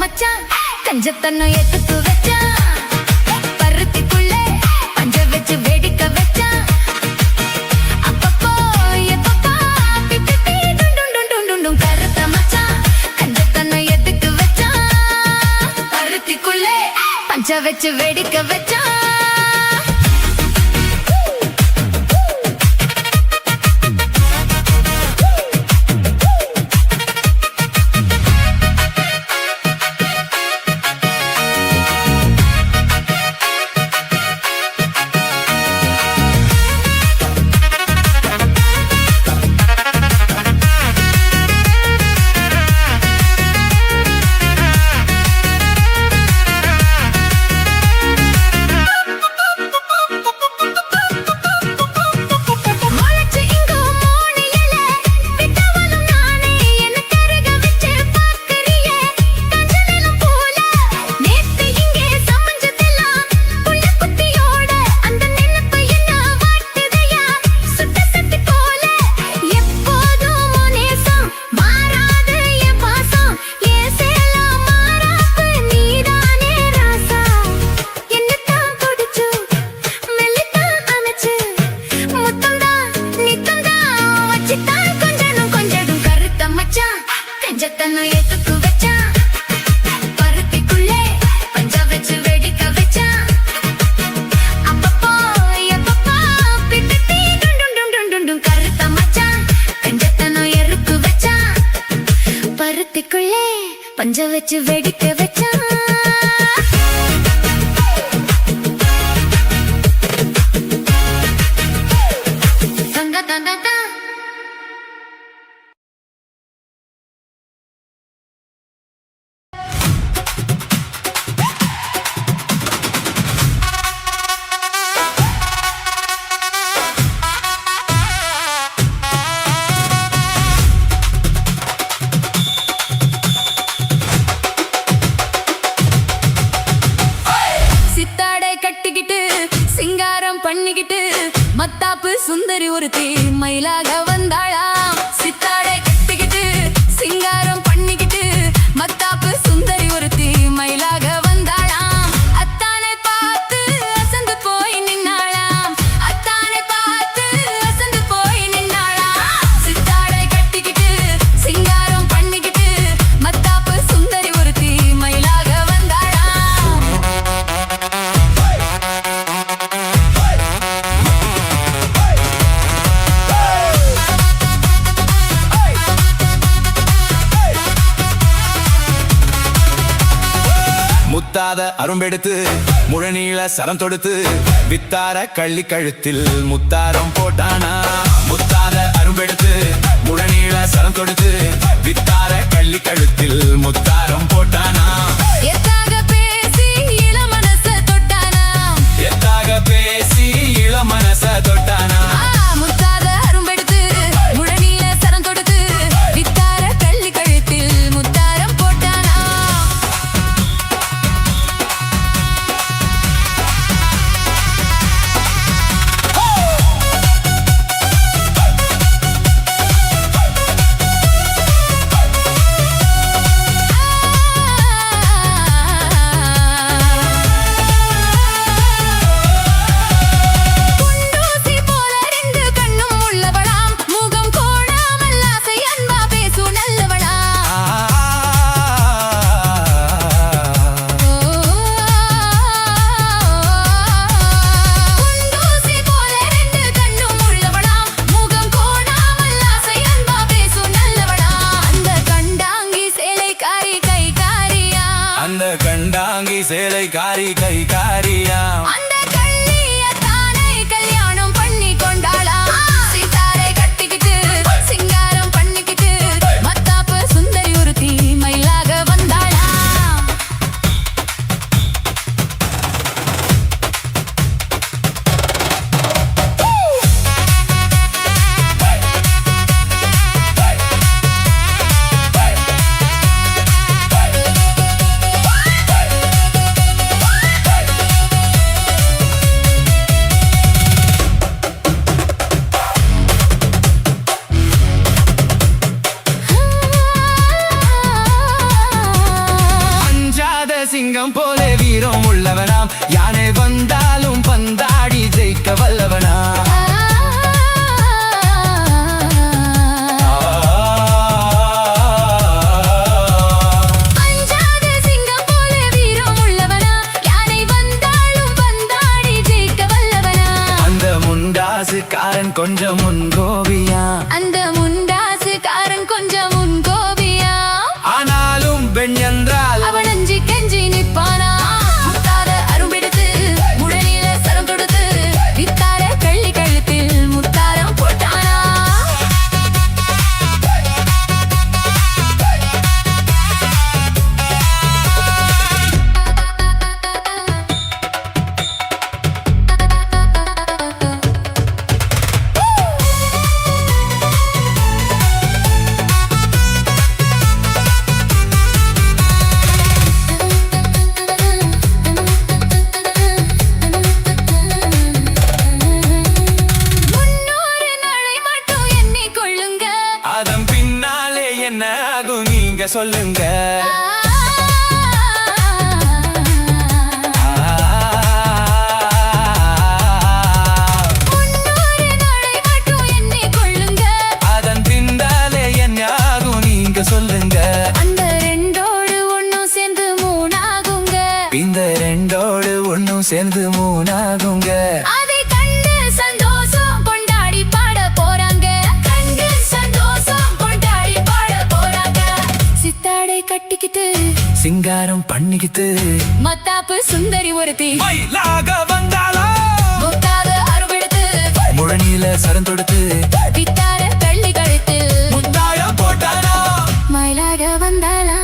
மச்சான் கஞ்சத்தன்ன எத்துக்கு வச்சான் பருத்திக்குள்ளே பஞ்ச வச்சு வேடிக்க வச்சான் அப்பப்போ எப்பப்பா பிட்டி டுண்டும் கருத்த மச்சான் கஞ்சத்தன்ன எத்துக்கு வச்சான் பருத்திக்குள்ளே பஞ்ச வச்சு வேடிக்க வச்சான் பஞ்ச வச்சு வெடிக்க வச்சான் பண்ணிக்கிட்டு மத்தாப்பு சுந்தரி ஒருத்தி மயிலாக வந்தாளாம் சித்தாடை கட்டிக்கிட்டு சிங்காரம் பண்ணிக்கிட்டு மத்தாப்பு சுந்தரி ஒருத்தி மயிலாக வந்தாளாம் அத்தானை பார்த்து அசந்து போய் நின்னாளாம் அத்தானை பார்த்து அசந்து போய் நின்னாளாம் சித்தாடை கட்டிக்கிட்டு சிங்காரம் பண்ணிக்கிட்டு மத்தாப்பு சுந்தரி ஒருத்தி மயிலாக வந்தாளாம் முத்தாத அரும்பெடுத்து முழநீள சரம் தொடுத்து வித்தார கள்ளி கழுத்தில் முத்தாரம் போட்டானா முத்தாத அரும்பெடுத்து முழநீள சரம் தொடுத்து வித்தார கள்ளி கழுத்தில் முத்தாரம் போட்டானா எத்தாக பேசி இளமனச தொட்டானா எத்தாக பேசி இளமனச தொட்டானா முத்தாத அரும்பெடுத்து முழநீள சரம் தொடுத்து வித்தார கள்ளி கழுத்தில் முத்தாரம் போட்டானா அந்த கண்டாங்கி சேலை காரி கை காரியா அந்த கள்ளிய தானே கல்யாணம் பண்ணி கொண்டாளா சித்தாரை கட்டிக்கிட்டு சிங்காரம் பண்ணிக்கிட்டு மத்தாப்பு சுந்தரி ஒருத்தி மயிலாக வந்தாளா கொஞ்சம் முன்கோபியா, அந்த முண்டாசுக்காரன் கொஞ்சம் முன்கோபியா. ஆனாலும் பெண் என்றால் அவன் அஞ்சி கெஞ்சி நிப்பானா, முத்தாத அரும்பெடுத்து முழனில சரம் தொடுத்து வித்தார கள்ளி கழுத்தில் முத்தாரம் போட்டானா. அதன் பின்னாலே என்ன ஆகும் நீங்க சொல்லுங்க. அதன் பின்னாலே என்ன ஆகும் நீங்க சொல்லுங்க. அந்த ரெண்டோடு ஒன்னும் சேர்ந்து மூணாகுங்க. இந்த ரெண்டோடு ஒன்னும் சேர்ந்து மூணாகுங்க. அதை கண்டு சந்தோஷம் கொண்டாடி பாட போறாங்க. கண்டு சந்தோஷம் கொண்டாடி பாட போறாங்க. சித்தாடை கட்டிக்கிட்டு சிங்காரம் பண்ணிக்கிட்டு மத்தாப்பு சுந்தரி ஒருத்தி மயிலாக வந்தாளா, முத்தாத அருவெடுத்து முழனியில சரம் தொடுத்து வித்தார கள்ளி கழுத்தில் முத்தாயம் போட்டானா. மயிலாக வந்தாளா.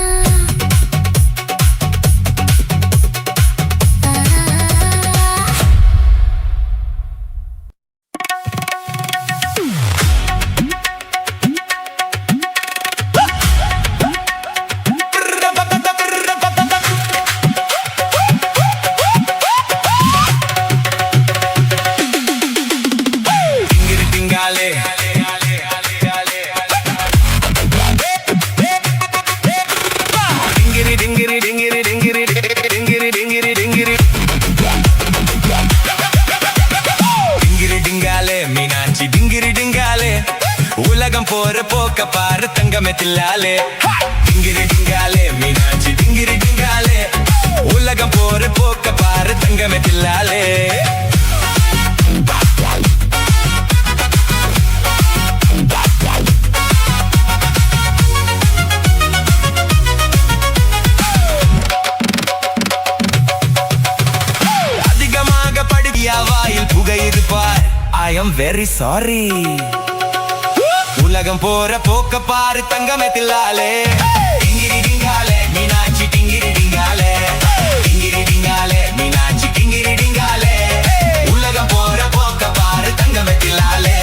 உலகம் போற போக்க பாரு தங்கமே தில்லாலே. டிங்கிரி டிங்காலே மீனாட்சி டிங்கிரி டிங்காலே, உலகம் போற போக்க பாரு தங்கமே தில்லாலே. அதிகமாக படுகியா வாயில் புகை இருப்பார். I am very sorry. உலகம் போற போக்க பாரு தங்கமே தில்லாலே. டிங்கிரி டிங்காலே மீனாட்சி டிங்கிரி டிங்காலே, டிங்கிரி டிங்காலே மீனாட்சி டிங்கிரி டிங்காலே, உலகம் போற போக்க பாரு தங்கமே தில்லாலே.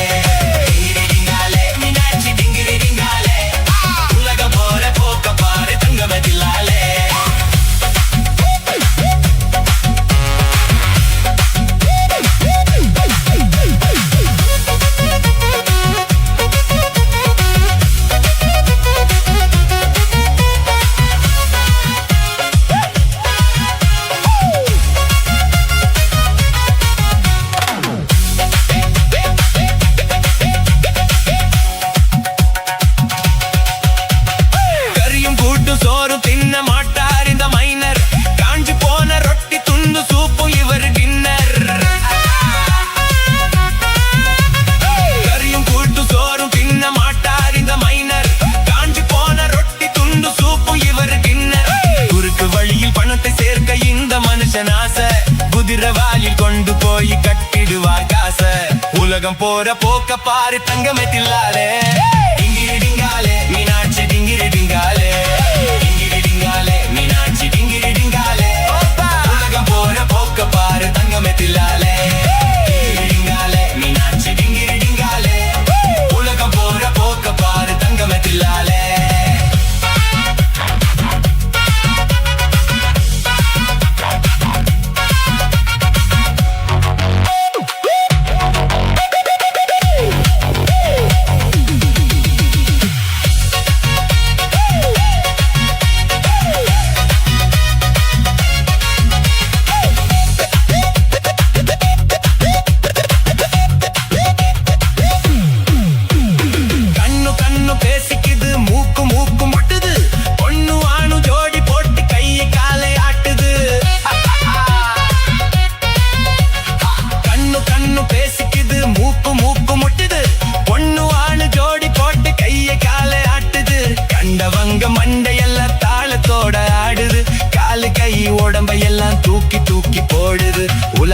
டிங்கிரி டிங்காலே மீனாட்சி டிங்கிரி டிங்காலே, உலகம் போற போக்க பாரு தங்கமே தில்லாலே. குதிரவாளில் கொண்டு போய் கட்டிடுவார் காச. உலகம் போற போக்க பாரு தங்கமே தில்லாலே. டிங்கிரி டிங்காலே மீனாட்சி டிங்கிரி டிங்காலே, டிங்கிரி டிங்காலே மீனாட்சி டிங்கிரி டிங்காலே, உலகம் போற போக்க பாரு தங்கமே தில்லாலே. டிங்கிரி டிங்காலே மீனாட்சி டிங்கிரி டிங்காலே, உலகம் போற போக்க பாரு தங்கமே தில்லாலே.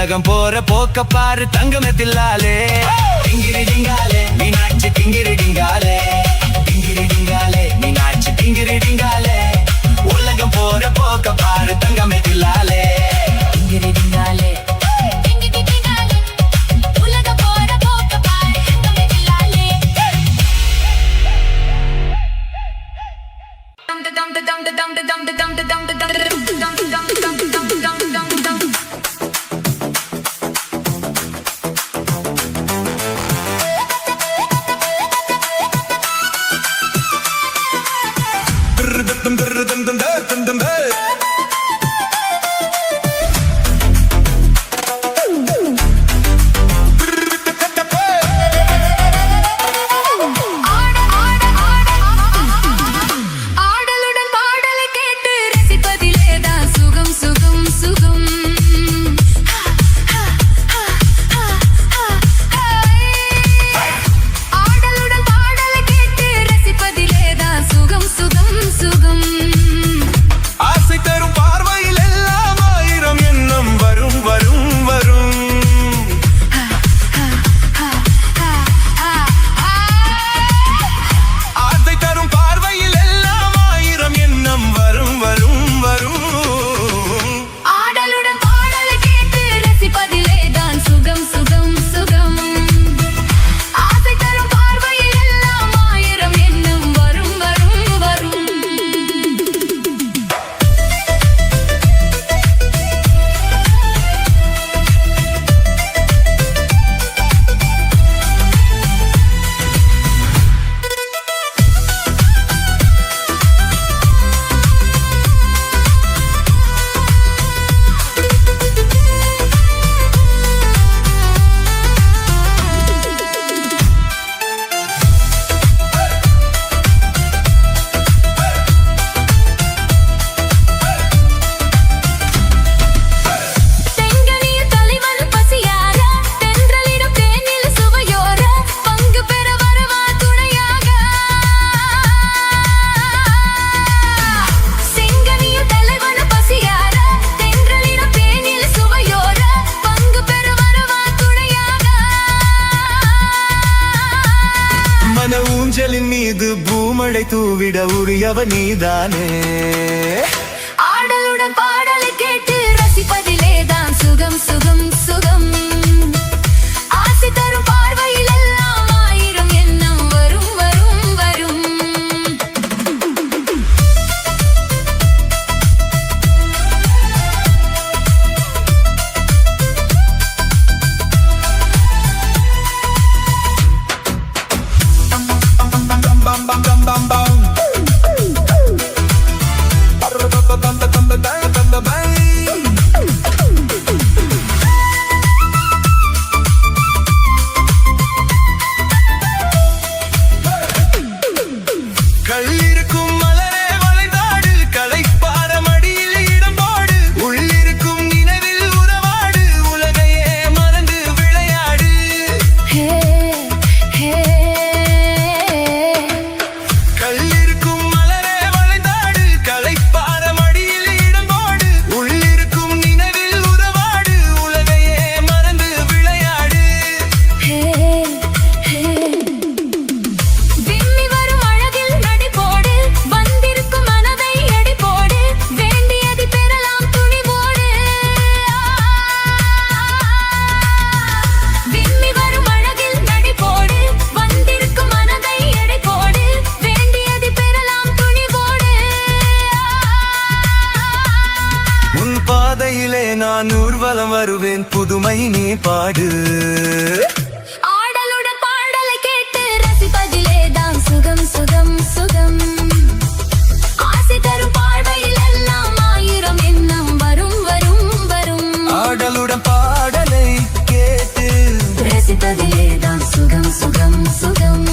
உலகம் போற போக்க பாரு தங்கமே தில்லாலே டிங்கிரி டிங்காலே மீனாட்சி டிங்கிரி டிங்காலே டிங்கிரி டிங்காலே மீனாட்சி டிங்கிரி டிங்காலே உலகம் போற போக்க பாரு தங்கமே தில்லாலே டிங்கிரி டிங்காலே டிங்கிரி டிங்காலே உலகம் போற போக்க பாரு தங்கமே Thillale dum dum dum dum dum dum dum dum dum dum ஊஞ்சலின் மீது பூமழை தூவிட உரியவ நீதானே ஆடலுடன் பாடலை கேட்டு ரசிப்பதிலேதான் சுகம் சுகம் சுகம் ஆசை தரும் பார்வையில் எல்லாம் ஆயிரம் எண்ணம் வரும் வரும் வரும் கள்ளிருக்கும் மலரே வளைந்தாடு களைப்பார மடியில் இடம் போடு உள்ளிருக்கும் நினைவில் உறவாடு உலகையே மறந்து விளையாடு கள்ளிருக்கும் மலரே வளைந்தாடு களைப்பார மடியில் இடம் போடு உள்ளிருக்கும் நினைவில் உறவாடு உலகையே மறந்து விளையாடு விம்மி வரும் அழகில் நடி போடு வந்திருக்கும் மனதை எடை போடு வேண்டியதை பெறலாம் துணிவோடு விம்மி வரும் அழகில் நடி போடு வந்திருக்கும் மனதை எடை போடு வேண்டியதை பெறலாம் துணிவோடு உன் பாதையிலே நான் ஊர்வலம் வருவேன் புதுமை நீ பாடு ஆடலுடன் பாடலை கேட்டு ரசிப்பதிலேதான் சுகம் சுகம் சுகம் ஆசை தரும் பார்வையில் எல்லாம் ஆயிரம் எண்ணம் வரும் வரும் வரும் ஆடலுடன் பாடலை கேட்டு ரசிப்பதிலேதான் சுகம் சுகம் சுகம்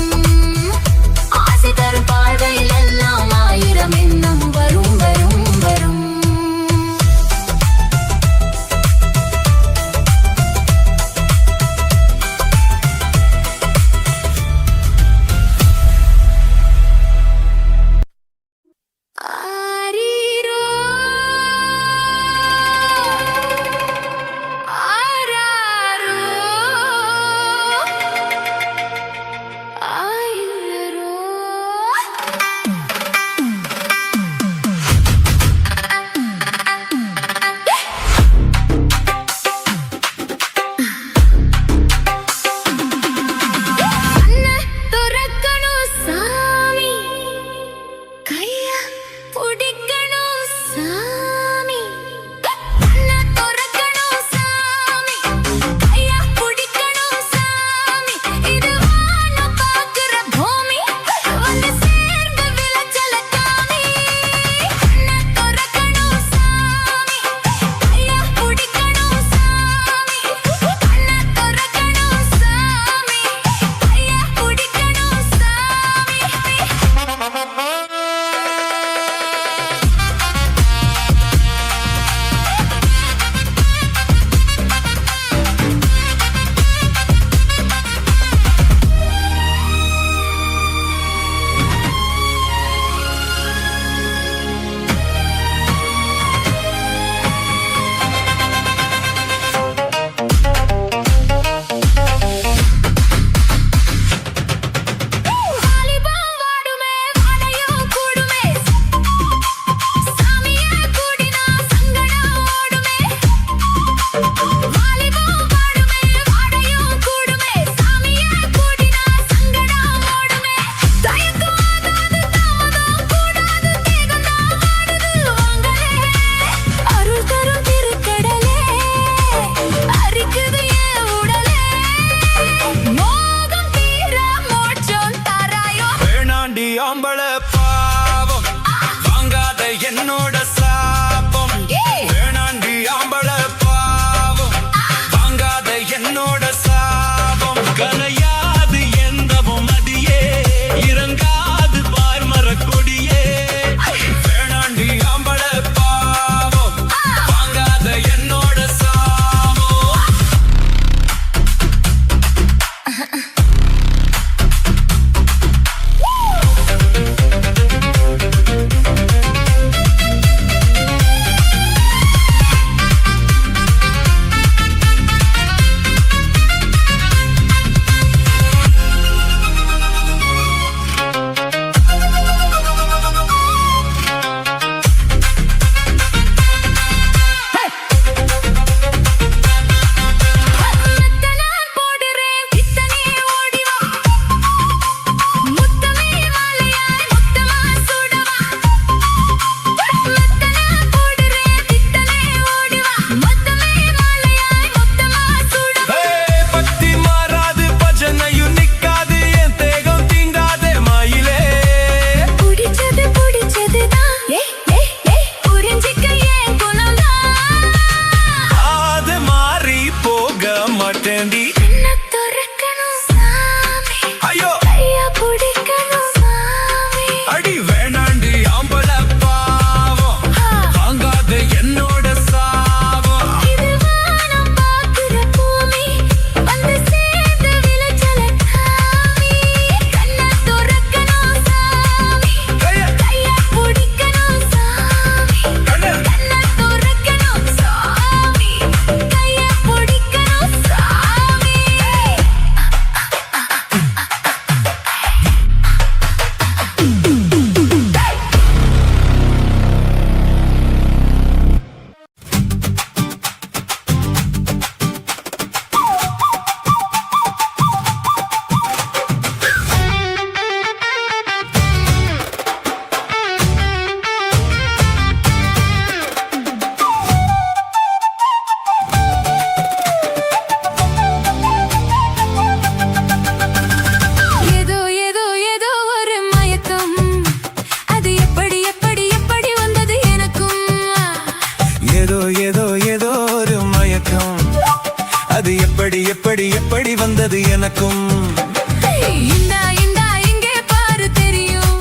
ஆசை தரும் பார்வையில் எல்லாம் ஆயிரம் எண்ணம் வரும் வரும் வரும் ஆம்பள பாவம் வாங்காத என்னோட சாபம் வேணாண்டி ஆம்பள பாவம் வாங்காத என்னோட சாபம் கலையாது எந்தவும் மதியே இறங்காது பார்மர கொடியே வேணாண்டி ஆம்பள பாவம் வாங்காத என்னோட சாபம் அது எப்படி எப்படி எப்படி வந்தது எனக்கும் இந்தா இந்தா இங்கே பாரு தெரியும்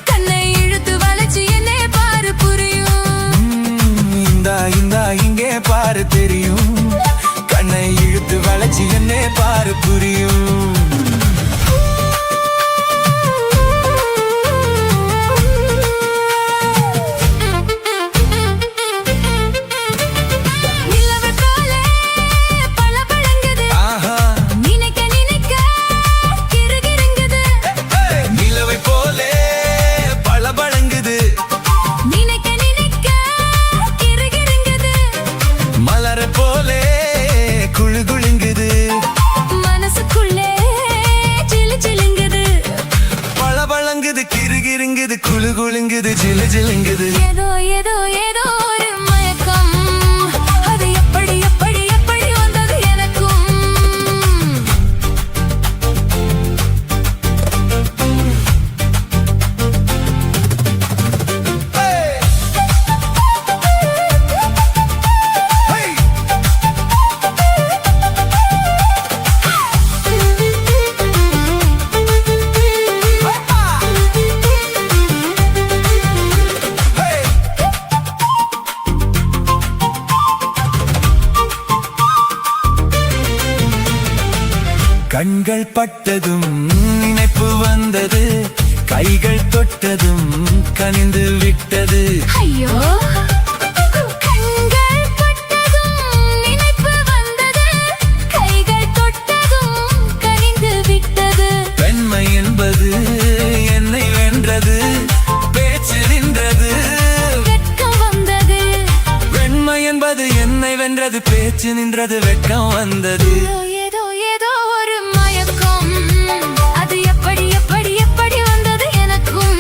கண்ணை இழுத்து வளைச்சு என்னே பாரு புரியும் இந்தா இந்தா இங்கே பாரு தெரியும் கண்ணை இழுத்து வளைச்சு என்னே பாரு புரியும் கிருகிருங்குது குளு குளுங்குது ஜிலு ஜிலுங்குது ஏதோ ஏதோ ஏதோ ஒரு மயக்கம் அது எப்படி எப்படி எப்படி வந்தது எனக்கும் கண்கள் பட்டதும் நினைப்பு வந்தது கைகள் தொட்டதும் கனிந்து விட்டது ஐயோ கண்கள் பட்டதும் நினைப்பு வந்தது கைகள் தொட்டதும் கனிந்து விட்டது பெண்மை என்பது என்னை வென்றது பேச்சு நின்றது வெட்கம் வந்தது பெண்மை என்பது என்னை வென்றது பேச்சு நின்றது வெட்கம் வந்தது ஏதோ ஏதோ ஒரு மயக்கம் அது எப்படி எப்படி எப்படி வந்தது எனக்கும்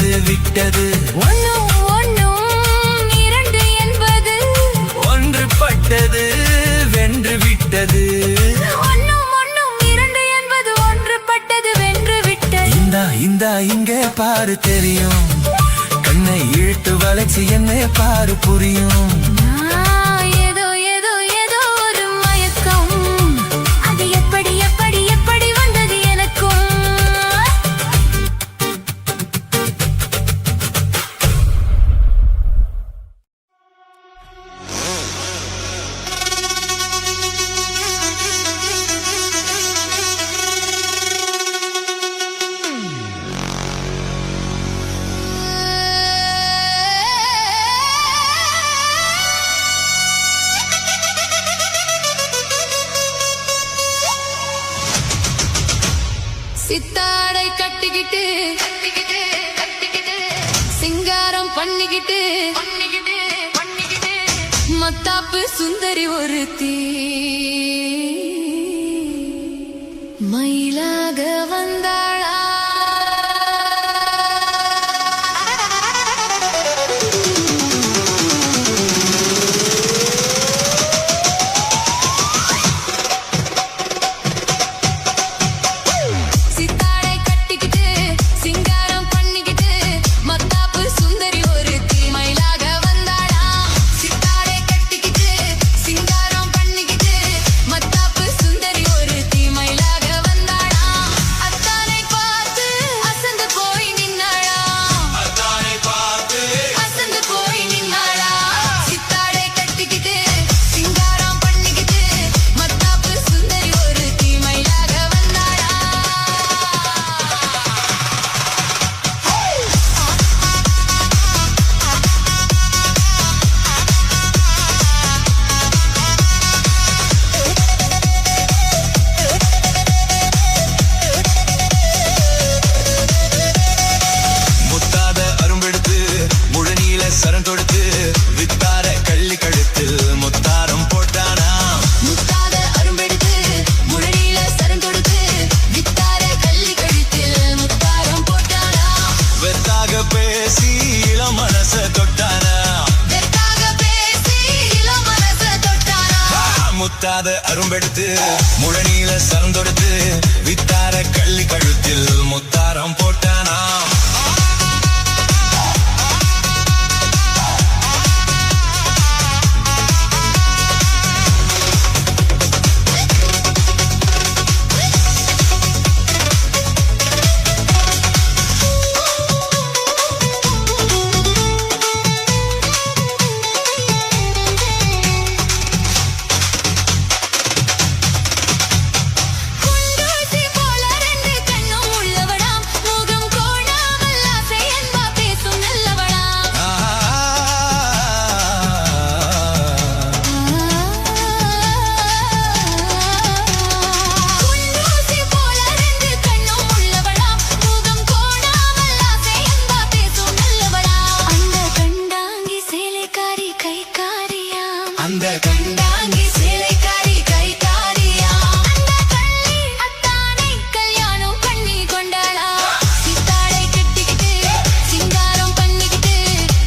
வந்து விட்டது ஒன்னும் ஒன்னும் இரண்டு என்பது ஒன்றுபட்டது வென்று விட்டது ஒன்னும் ஒன்னும் இரண்டு என்பது ஒன்றுபட்டது வென்று விட்டது இந்தா இங்கே பாரு தெரியும் கண்ணை இழுத்து வளைச்சு என்ன பாரு புரியும் ஏதோ ஏதோ ஏதோ ஒரு மயக்கம் அது எப்படி எப்படி எப்படி வந்தது எனக்கும் சித்தாடை கட்டிக்கிட்டு சிங்காரம் பண்ணிக்கிட்டு மத்தாப்பு சுந்தரி ஒருத்தி மயிலாக வந்தாளா சித்தாடை கட்டிக்கிட்டு சிங்காரம் பண்ணிக்கிட்டு மத்தாப்பு சுந்தரி ஒருத்தி மயிலாக வந்தாளா சித்தாடை கட்டிக்கிட்டு சிங்காரம் பண்ணிக்கிட்டு மத்தாப்பு சுந்தரி ஒருத்தி மயிலாக வந்தாளா அத்தானை பார்த்து அசந்து போய் நின்னாளா அசந்து போய் நின்னாளா சித்தாடை கட்டிக்கிட்டு சிங்காரம் பண்ணிக்கிட்டு மத்தாப்பு சுந்தரி ஒருத்தி மயிலாக வந்தாளா முத்தாத அரும்பெடுத்து முழநீல சரம் தொடுத்து வித்தார கள்ளி கழுத்தில் முத்தாரம் போட்டானா முத்தாத அரும்பெடுத்து முழநீல சரம் கொடுத்து வித்தார கள்ளி கழுத்தில் முத்தாரம் போட்டானா வெத்தாக பேசி இளம் மனச தொட்டானா வெத்தாக பேசி இளம் மனச தொட்டானா முத்தாத அரும்பெடுத்து முழநீல சரம் தொடுத்து வித்தார கள்ளி கழுத்தில் முத்தாரம் போட்டானா குண்டூசி போல ரெண்டு கண்ணும் உள்ளவளாம் முகம் கோணாமல் ஆசை என்பா பேசும் நல்லவளாம் குண்டூசி போல ரெண்டு கண்ணும் உள்ளவளாம் முகம் கோணாமல் ஆசை என்பா பேசும் நல்லவளாம் அந்த கண்டாங்கி சேலைக்காரி கைக்காரியாம் அந்த கண்டாங்கி சேலைக்காரி கைக்காரியாம் அந்த கள்ளி அத்தானை கல்யாணம் பண்ணி கொண்டாளா சித்தாடை கட்டிக்கிட்டு சிங்காரம் பண்ணிக்கிட்டு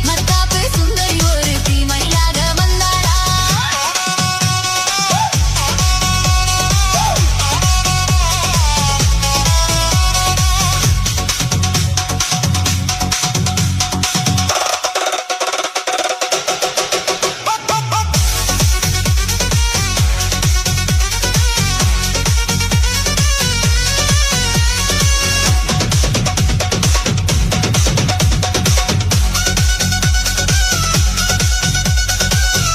மத்தாப்பு சுந்தரி ஒருத்தி மயிலாக வந்தாளா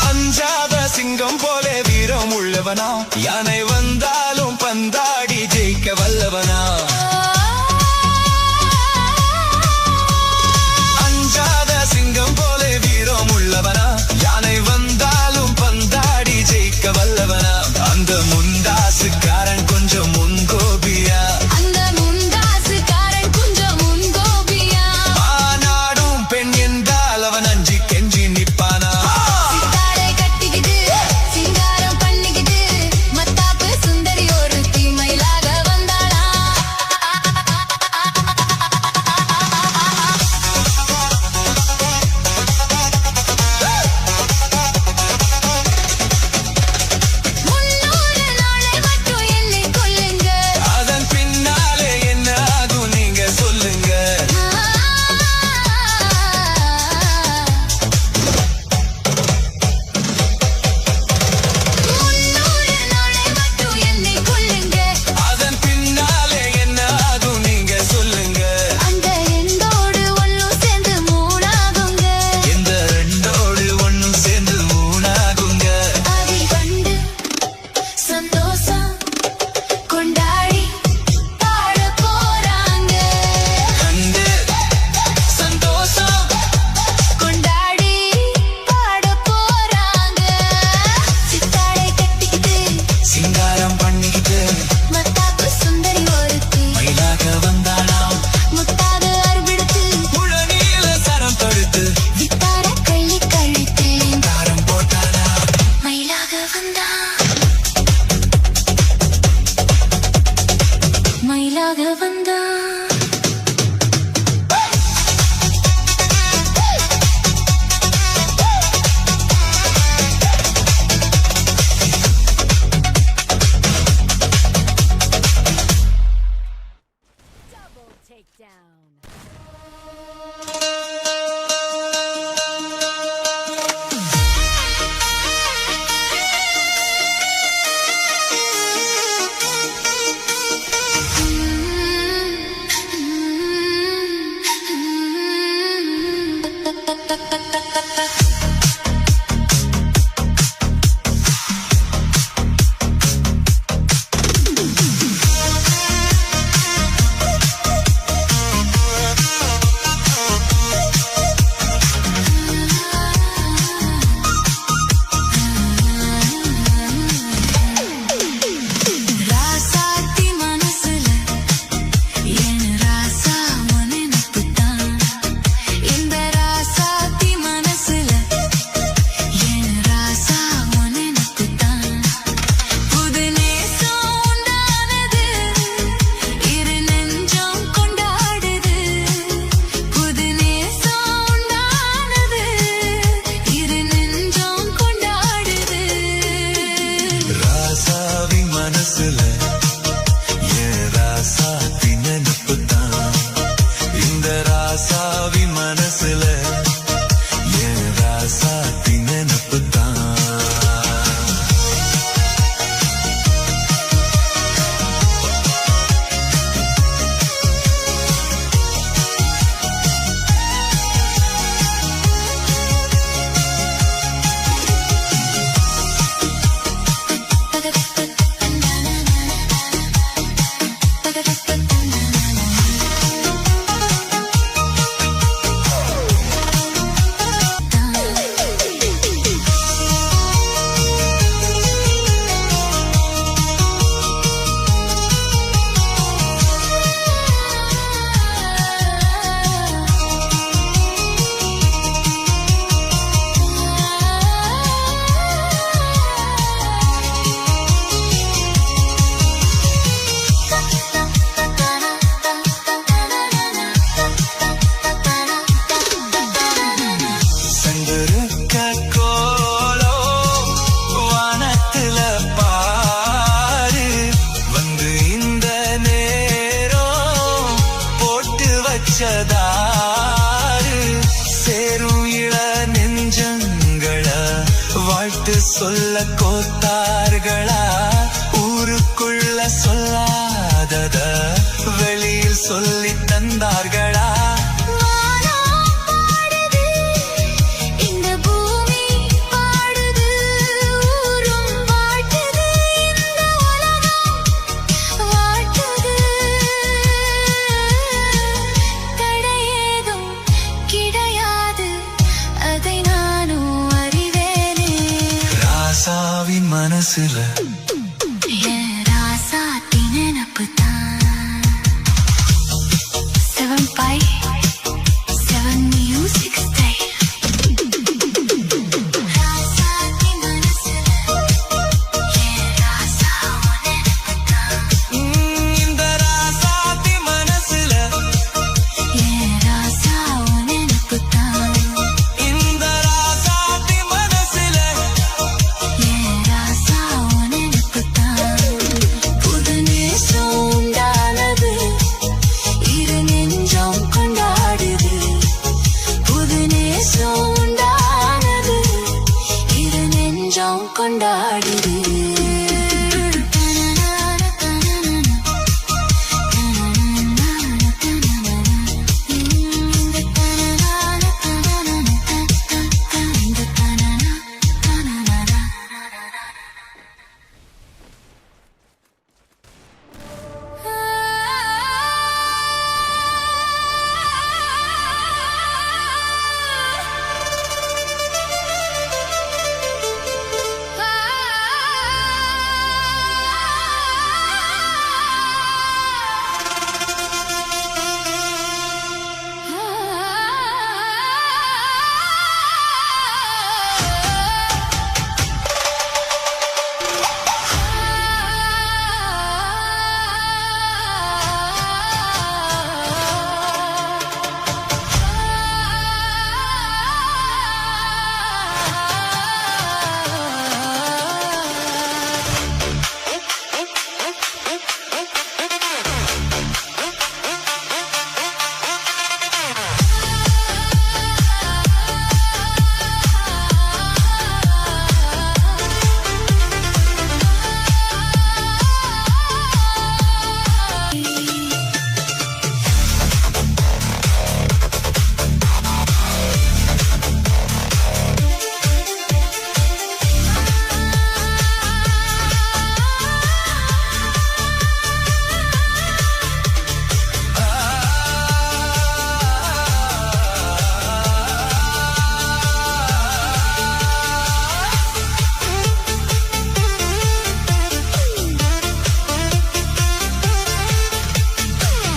அஞ்சாத சிங்கம் போலே வீரம் உள்ளவனா யானை வந்தாலும் பந்தாடி ஜெயிக்க வல்லவனா அஞ்சாத சிங்கம் போலே வீரம் உள்ளவனா யானை வந்தாலும் பந்தாடி ஜெயிக்க வல்லவனா அந்த முண்டாசுக்காரன் கொஞ்சம் முன்கோபியா அந்த முந்தாசுக்காரன் கொஞ்சம் முன்கோபியா ஆனாடும் பெண் என்றால் அவன் அஞ்சி கெஞ்சி நிப்பானா சித்தாடை கட்டிக்கிட்டு சிங்காரம் பண்ணிக்கிட்டு மத்தாப்பு சுந்தரி ராசாவி மனசுல என் ராசாத்தி நினப்பு தான். சேரும் இள நெஞ்சங்கள வாழ்த்து சொல்ல கோத்தார்களா, ஊருக்குள்ள சொல்லாதத வெளியில் சொல்லி தந்தார்களா. ராசாவின் மனசுல ராசாத்தி நினப்பு தான். 7/7 music style. ராசாத்தி மனசுல ராசா நினப்பு தான். இந்த ராசாத்தி மனசுல ராசா நினப்பு தான். இந்த ராசாத்தி மனசுல ராசா நினப்பு தான். புது நேசம் உண்டானது, இரு நெஞ்சம் கொண்டாடுது. புது நேசம் உண்டானது, இரு நெஞ்சம் கொண்டாடுது.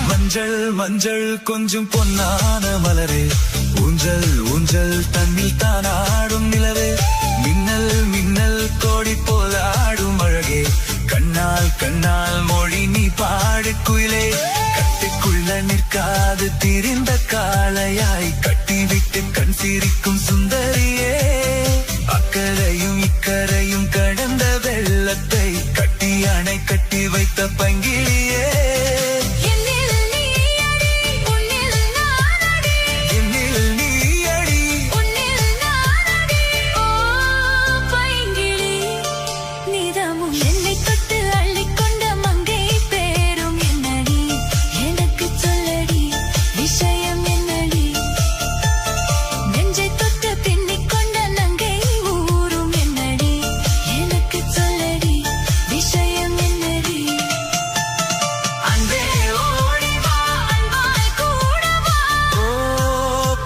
மஞ்சள் மஞ்சள் கொஞ்சம் பொன்னான மலரே, ஊஞ்சல் ஊஞ்சல் தன்னில் தானாடும் நிலவே, மின்னல் மின்னல் கோடி போல ஆடும் அழகே, கண்ணால் கண்ணால் மொழி நீ பாடு குயிலே, கட்டுக்குள்ள நிற்காது திரிந்த காளையாய் கட்டிவிட்டு கண் சிரிக்கும் சுந்தரியே, அக்கரையும் இக்கரையும் கடந்த வெள்ளத்தை கட்டி அணை கட்டி வைத்த பங்கிலியே, என்னில் நீ அடி, உன்னில் நான் அடி.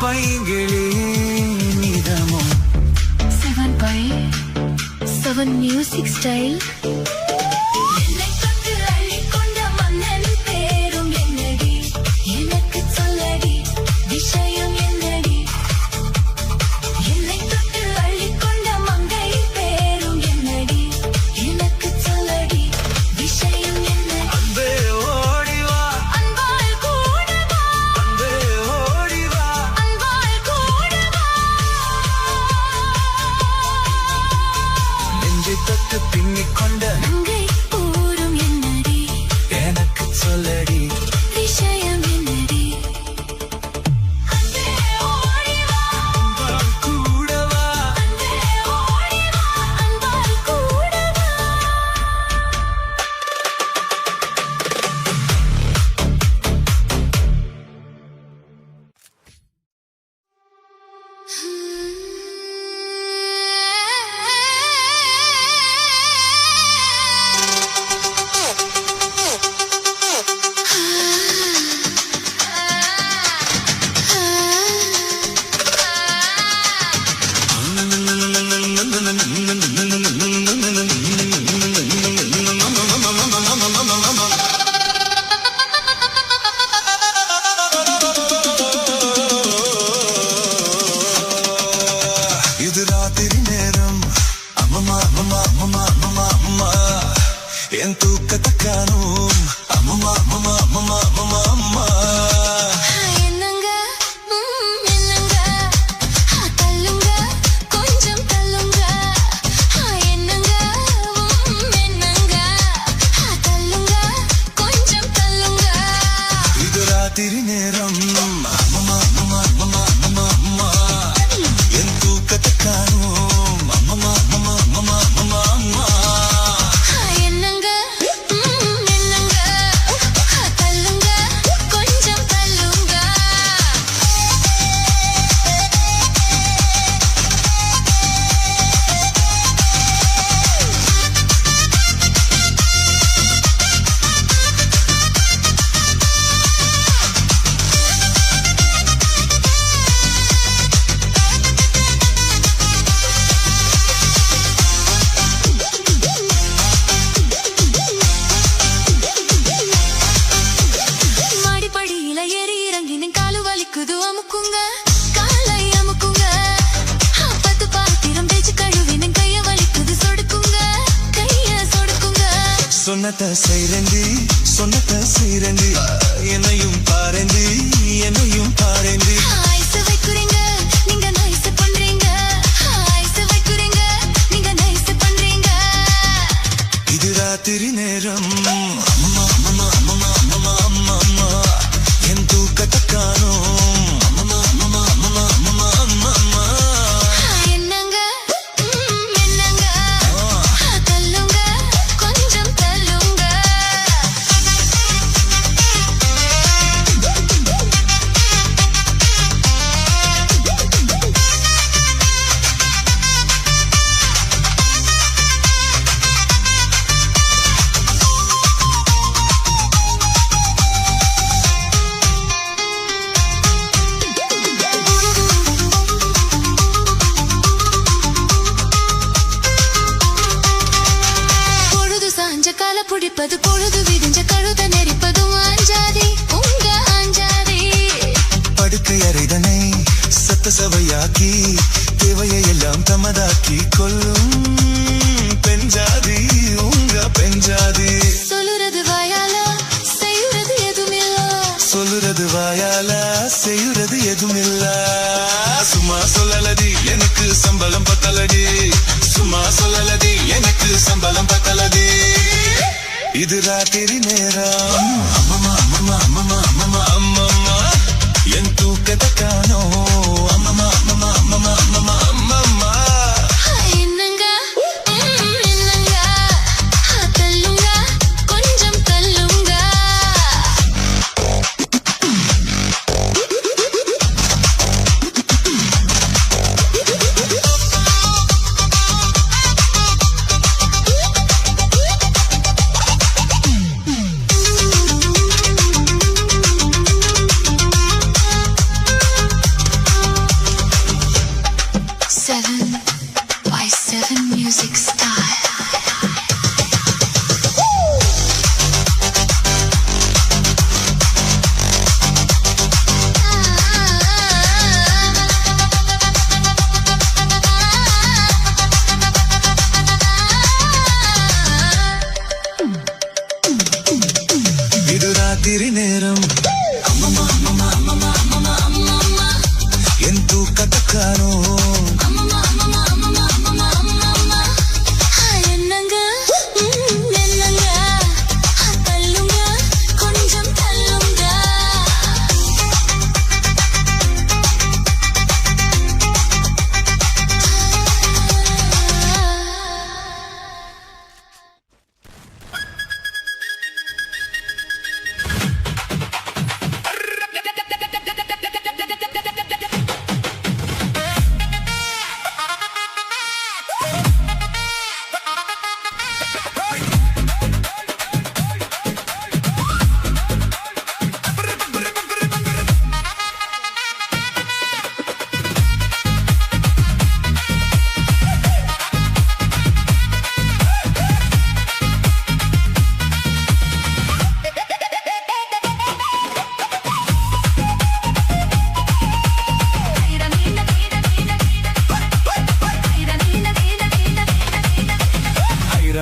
பைங்கிளி நிதமோ 7 மியூசிக் ஸ்டைல் பின்னிக் கொண்ட அங்கை ஊரும் என்னடி எனக்கு சொல்லடி விஷயம் என்னடி அன்பே ஓடி வா அன்பால் கூட வா அன்பே ஓடி வா அன்பால் கூட வா இது ராத்திரி நேரம் அம்மம்மா அம்மம்மா அம்மம்மா அம்மம்மா அம்மா என் தூக்கத்தை காணும் அம்மம்மா அம்மம்மா அம்மம்மா அம்மம்மா அம்மா என்னங்க என்னங்க தள்ளுங்க கொஞ்சம் தள்ளுங்க என்னங்க என்னங்க தள்ளுங்க கொஞ்சம் தள்ளுங்க இது ராத்திரி நேரம் அம்மம்மா அம்மம்மா அம்மம்மா அம்மம்மா அம்மா என் தூக்கத்தை காணும் அம்மம்மா அம்மம்மா அம்மம்மா அம்மம்மா அம்மா என்னங்க என்னங்க தள்ளுங்க கொஞ்சம் தள்ளுங்க மாடிப்படியில ஏறி இறங்கின காலு வலிக்குது அமுக்குங்க காலை அமுக்குங்க பத்து பாத்திரம் தேய்ச்சி கழுவின கைய வலிக்குது சொடுக்குங்க கைய சொடுக்குங்க சொன்னத செய்றேண்டி சொன்னத செய்றேண்டி என்னையும் பாரேண்டி என்னையும் பாரேண்டி ஐஸ் வைக்குறீங்க நீங்க நைஸ் பண்றீங்க ஐஸ் வைக்குறீங்க நீங்க நைஸ் பண்றீங்க இது ராத்திரி நேரம் அம்மம்மா அம்மம்மா அம்மம்மா அம்மம்மா அம்மா அம்மா என் தூக்கத்தை காணும் அம்மம்மா அம்மம்மா அம்மம்மா அம்மம்மா அம்மா அம்மா என்னங்க என்னங்க தள்ளுங்க கொஞ்சம் தள்ளுங்க பொழுது சாஞ்ச கால புடிப்பது பொழுது விடிஞ்ச கழுத நெரிப்பதும் ஆஞ்சாதி உங்க ஆஞ்சாதி படுக்கை அறைதனை சத்த சவையாக்கி தேவையை எல்லாம் தமதாக்கி கொள்ளும் பெஞ்சாதி உங்க பெஞ்சாதி சொல்லுறது வாயால செய்யுறது எதுமில்ல சொல்லுறது வாயால செய்யுறது எதுமில்ல சும்மா சொல்லலடி எனக்கு சம்பளம் பத்தலடி சும்மா சொல்லலடி எனக்கு சம்பளம் பத்தலடி இது ராத்திரி நேரம் அம்மம்மா அம்மம்மா அம்மம்மா அம்மம்மா அம்மம்மா என் தூக்கத்தை காணோம் அம்மம்மா அம்மம்மா அம்மம்மா அம்மம்மா அம்மம்மா என்னங்க என்னங்க தள்ளுங்க கொஞ்சம் தள்ளுங்க கட்டக்கானோ அம்மம்மா அம்மம்மா அம்மம்மா அம்மம்மா அம்மம்மா என்னங்க என்னங்க தள்ளுங்க கொஞ்சம் தள்ளுங்க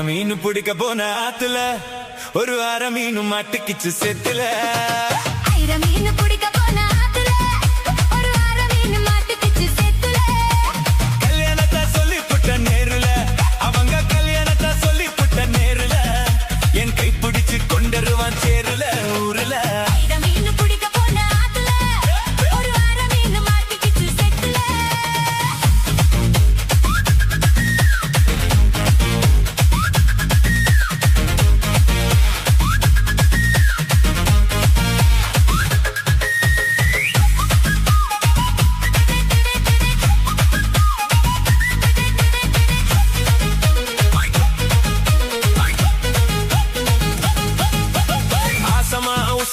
மீன் பிடிக்க போன ஆத்துல ஒரு அரை மீன் மாட்டுக்கிச்சு செத்துல மீன் பிடிக்க போன ஆத்துல ஒரு அரை மீன் மாட்டுக்கிச்சு செத்துல கல்யாணத்தை சொல்லி புட்ட நேருல அவங்க கல்யாணத்தை சொல்லி புட்ட நேருல என் கை பிடிச்சு கொண்டருவான் சேருல ஊருல மீன் பிடிக்க போன ஆத்துல ஒரு அரை மீன் மாட்டுக்கிச்சு செத்துல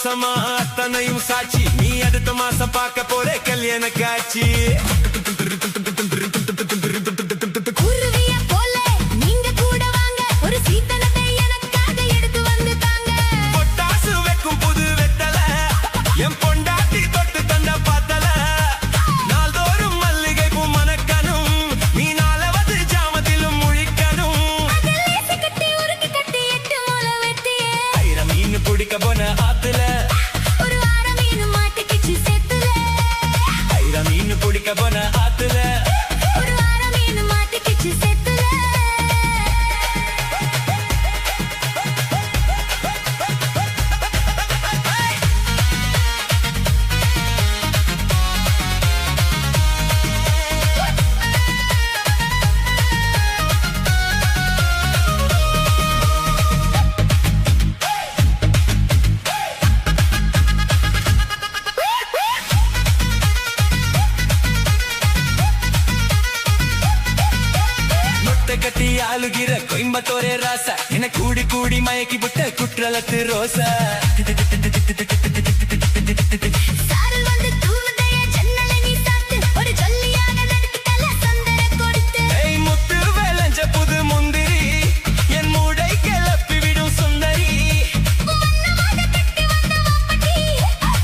சமா அத்தனையும் சாட்சி நீ அடுத்த மாசம் பார்க்க போற கல்யாண காட்சி குருவிய போல நீங்க கூட வாங்க ஒரு சீத்தனத்தை எனக்காக எடுத்து வந்து தாங்க பொட்டாசு வைக்கும் புது வெத்தல என் பொண்டாட்டி தொட்டு தந்த பார்த்தல நாள்தோறும் மல்லிகை பூ மணக்கணும் நீ நாளவது ஜாமத்திலும் முழிக்கணும் கட்டி உருக்கி கட்டி 8 மூளை வெட்டியே மீன் பிடிக்க போன ஆத்துல ஒரு அரை மீன் மாட்டுக்கிச்சு செத்துல மீன் பிடிக்க போன ஆத்துல ஒரு அரை மீன் மாட்டுக்கிச்சு செத்துல கட்டி ஆளுகிற கோயம்பத்தோரே ராசா என கூடி கூடி மயக்கி விட்ட குற்றலத்து ரோசா சாரல் வந்து தூவுதைய ஜன்னலை நீ சாத்து ஒரு ஜொல்லியாக நடிக்கல சந்தன கொடுத்து ஏய் முத்து வேலஞ்ச புது முந்திரி என் மூடை கிளப்பி விடும் சுந்தரி வண்ணமாக கட்டி வந்த வாப்பட்டி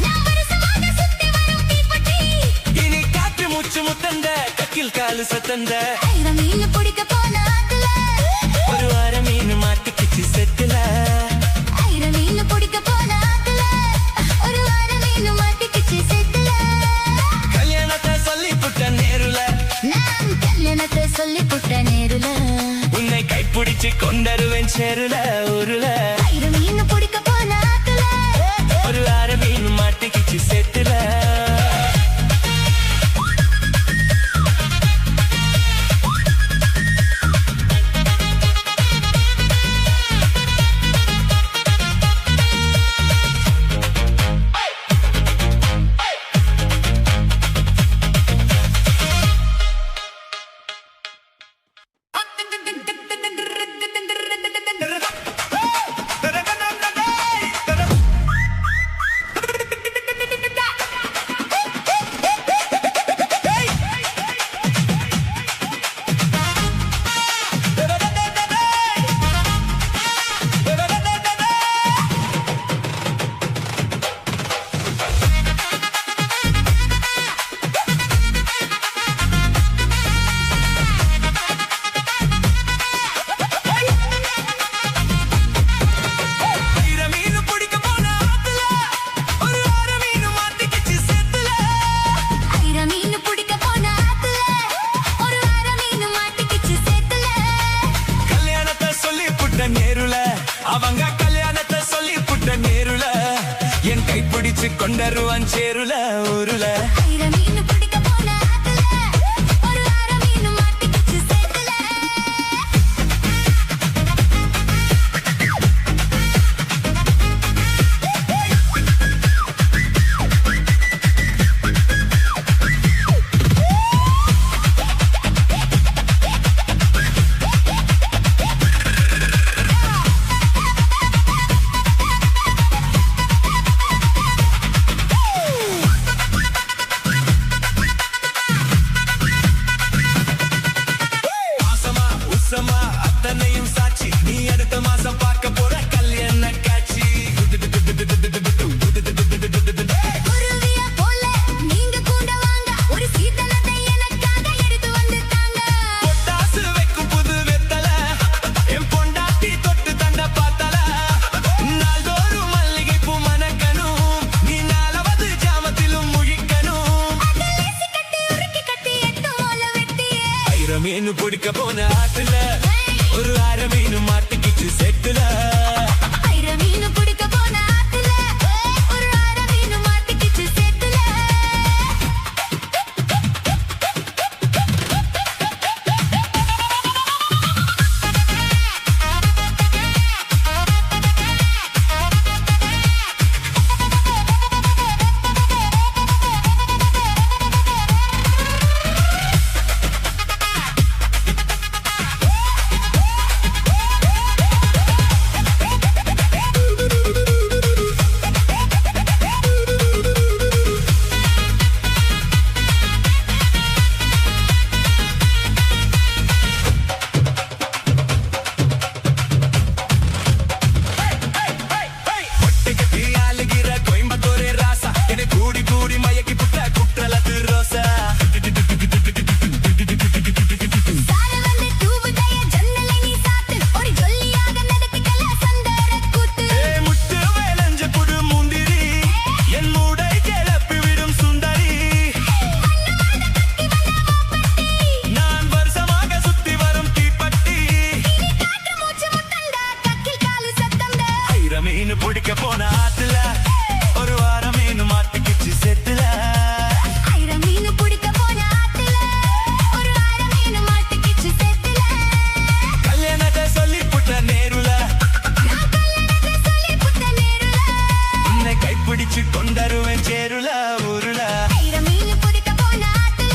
நான் வருஷமாக சுத்தி வரும் தீப்பட்டி இனி காற்று மூச்சு முத்தந்த கக்கில் காலு சத்தந்த மீன் பிடிக்க போன ஆத்துல ஒரு அரை மீன் மாட்டுக்கிச்சு செத்துல மீன் பிடிக்க போன ஆத்துல ஒரு அரை மீன் மாட்டுக்கிச்சு செத்துல கல்யாணத்தை சொல்லி புட்ட நேருல நான் கல்யாணத்தை சொல்லி புட்ட நேருல உன்னை கைப்பிடிச்சு கொண்டருவேன் சேருல ஊருல மீன் பிடிக்க போன ஆத்துல ஒரு அரை மீன் மாட்டுக்கிச்சு செத்துல கைப்பிடிச்சு கொண்டருவான் சேருல ஊருல. மீன் பிடிக்க போன ஆத்துல ஒரு அரை மீன் மாட்டிக்கிச்சு சேத்துல. அத்தனையும் சாட்சி, நீ அடுத்த மாசம் பார்க்க போற கல்யாண காட்சி. குருவியா போல நீங்க கூட வாங்க, ஒரு சீதனத்தை எனக்காக எடுத்து வந்துட்டாங்க. பொட்டாசு வைக்கும் புது வெத்தல, என் பொண்டாட்டி தொட்டு தண்ட பார்த்தல. நாள்தோறும் மல்லிகை பூ மணக்கணும், நீ 4வது ஜாமத்திலும் முழிக்கணும். கட்டி உருக்கி கட்டி எட்டு மோல வெட்டியே. மீன் பிடிக்க போன ஆத்துல ஒரு அரை மீன் மாட்டிக்கிச்சு செட்டுல. மீன் பிடிக்க போன ஆத்துல ஒரு அரை மீன் மாட்டிக்கிச்சு சேத்துல. மீன் பிடிக்க போன ஆத்துல ஒரு வாரம் மீன் மாட்டிக்கிச்சு செத்துல. மீன் பிடிக்க போன ஆத்துல ஒரு அரை மீன் மாட்டிக்கிச்சு சேத்துல. கல்யாணத்தை சொல்லி புட்ட நேருல, உன்னை கைப்பிடிச்சு கொண்டருவேன் சேருல ஊருல. மீன் பிடிக்க போன ஆத்துல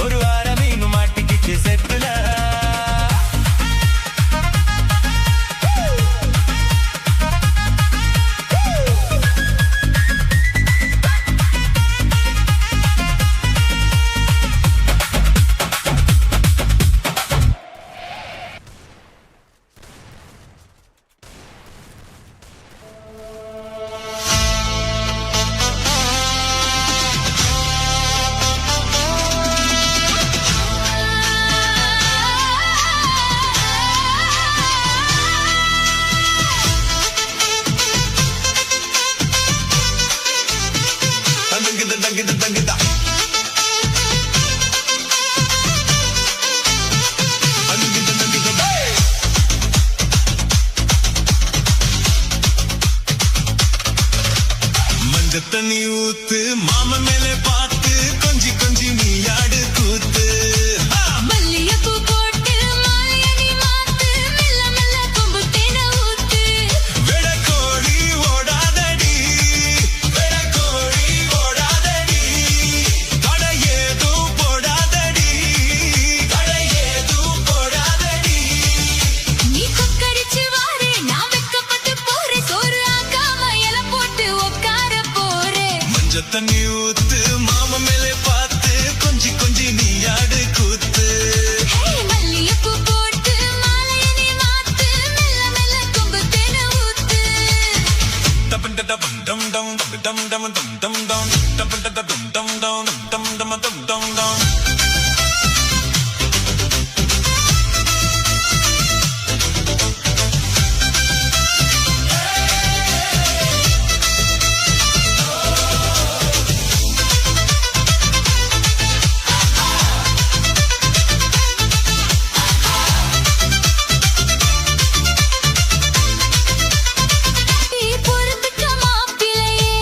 ஒரு வாரம் மீன் மாட்டிக்கிச்சு செத்துல. தண்ணி ஊத்து மாம மேலே பார்த்து கொஞ்சி கொஞ்சி நீ ஆடு கூத்து. மல்லிகைப்பூ போட்டு மாலையணி மாத்து, மெல்ல மெல்ல கொம்பு தேன ஊத்து. வெடக்கோழி ஓடாதடி, வெடக்கோழி ஓடாதடி, கடை ஏதும் போடாதடி, கடை ஏதும் போடாதடி. நீ கொக்கரிச்சு வாரே, நான் வெக்கப்பட்டு போறேன். சோறு ஆக்காம இலை போட்டு உட்கார போறேன். மஞ்ச தண்ணி ஊத்து மாம மேலே பார்த்து கொஞ்சி கொஞ்சி நீ ஆடு கூத்து. மல்லிகைப்பூ போட்டு மாலையணி மாத்து, மெல்ல மெல்ல கொம்பு தேன ஊத்து. டபம் டபம் டம் டம் டம் டம் டம் டம் டம் டபம் டபம் டம் டம் டம் டம் டம் டம் டம். நீ பொறுத்துக்க மாப்பிள்ளையே,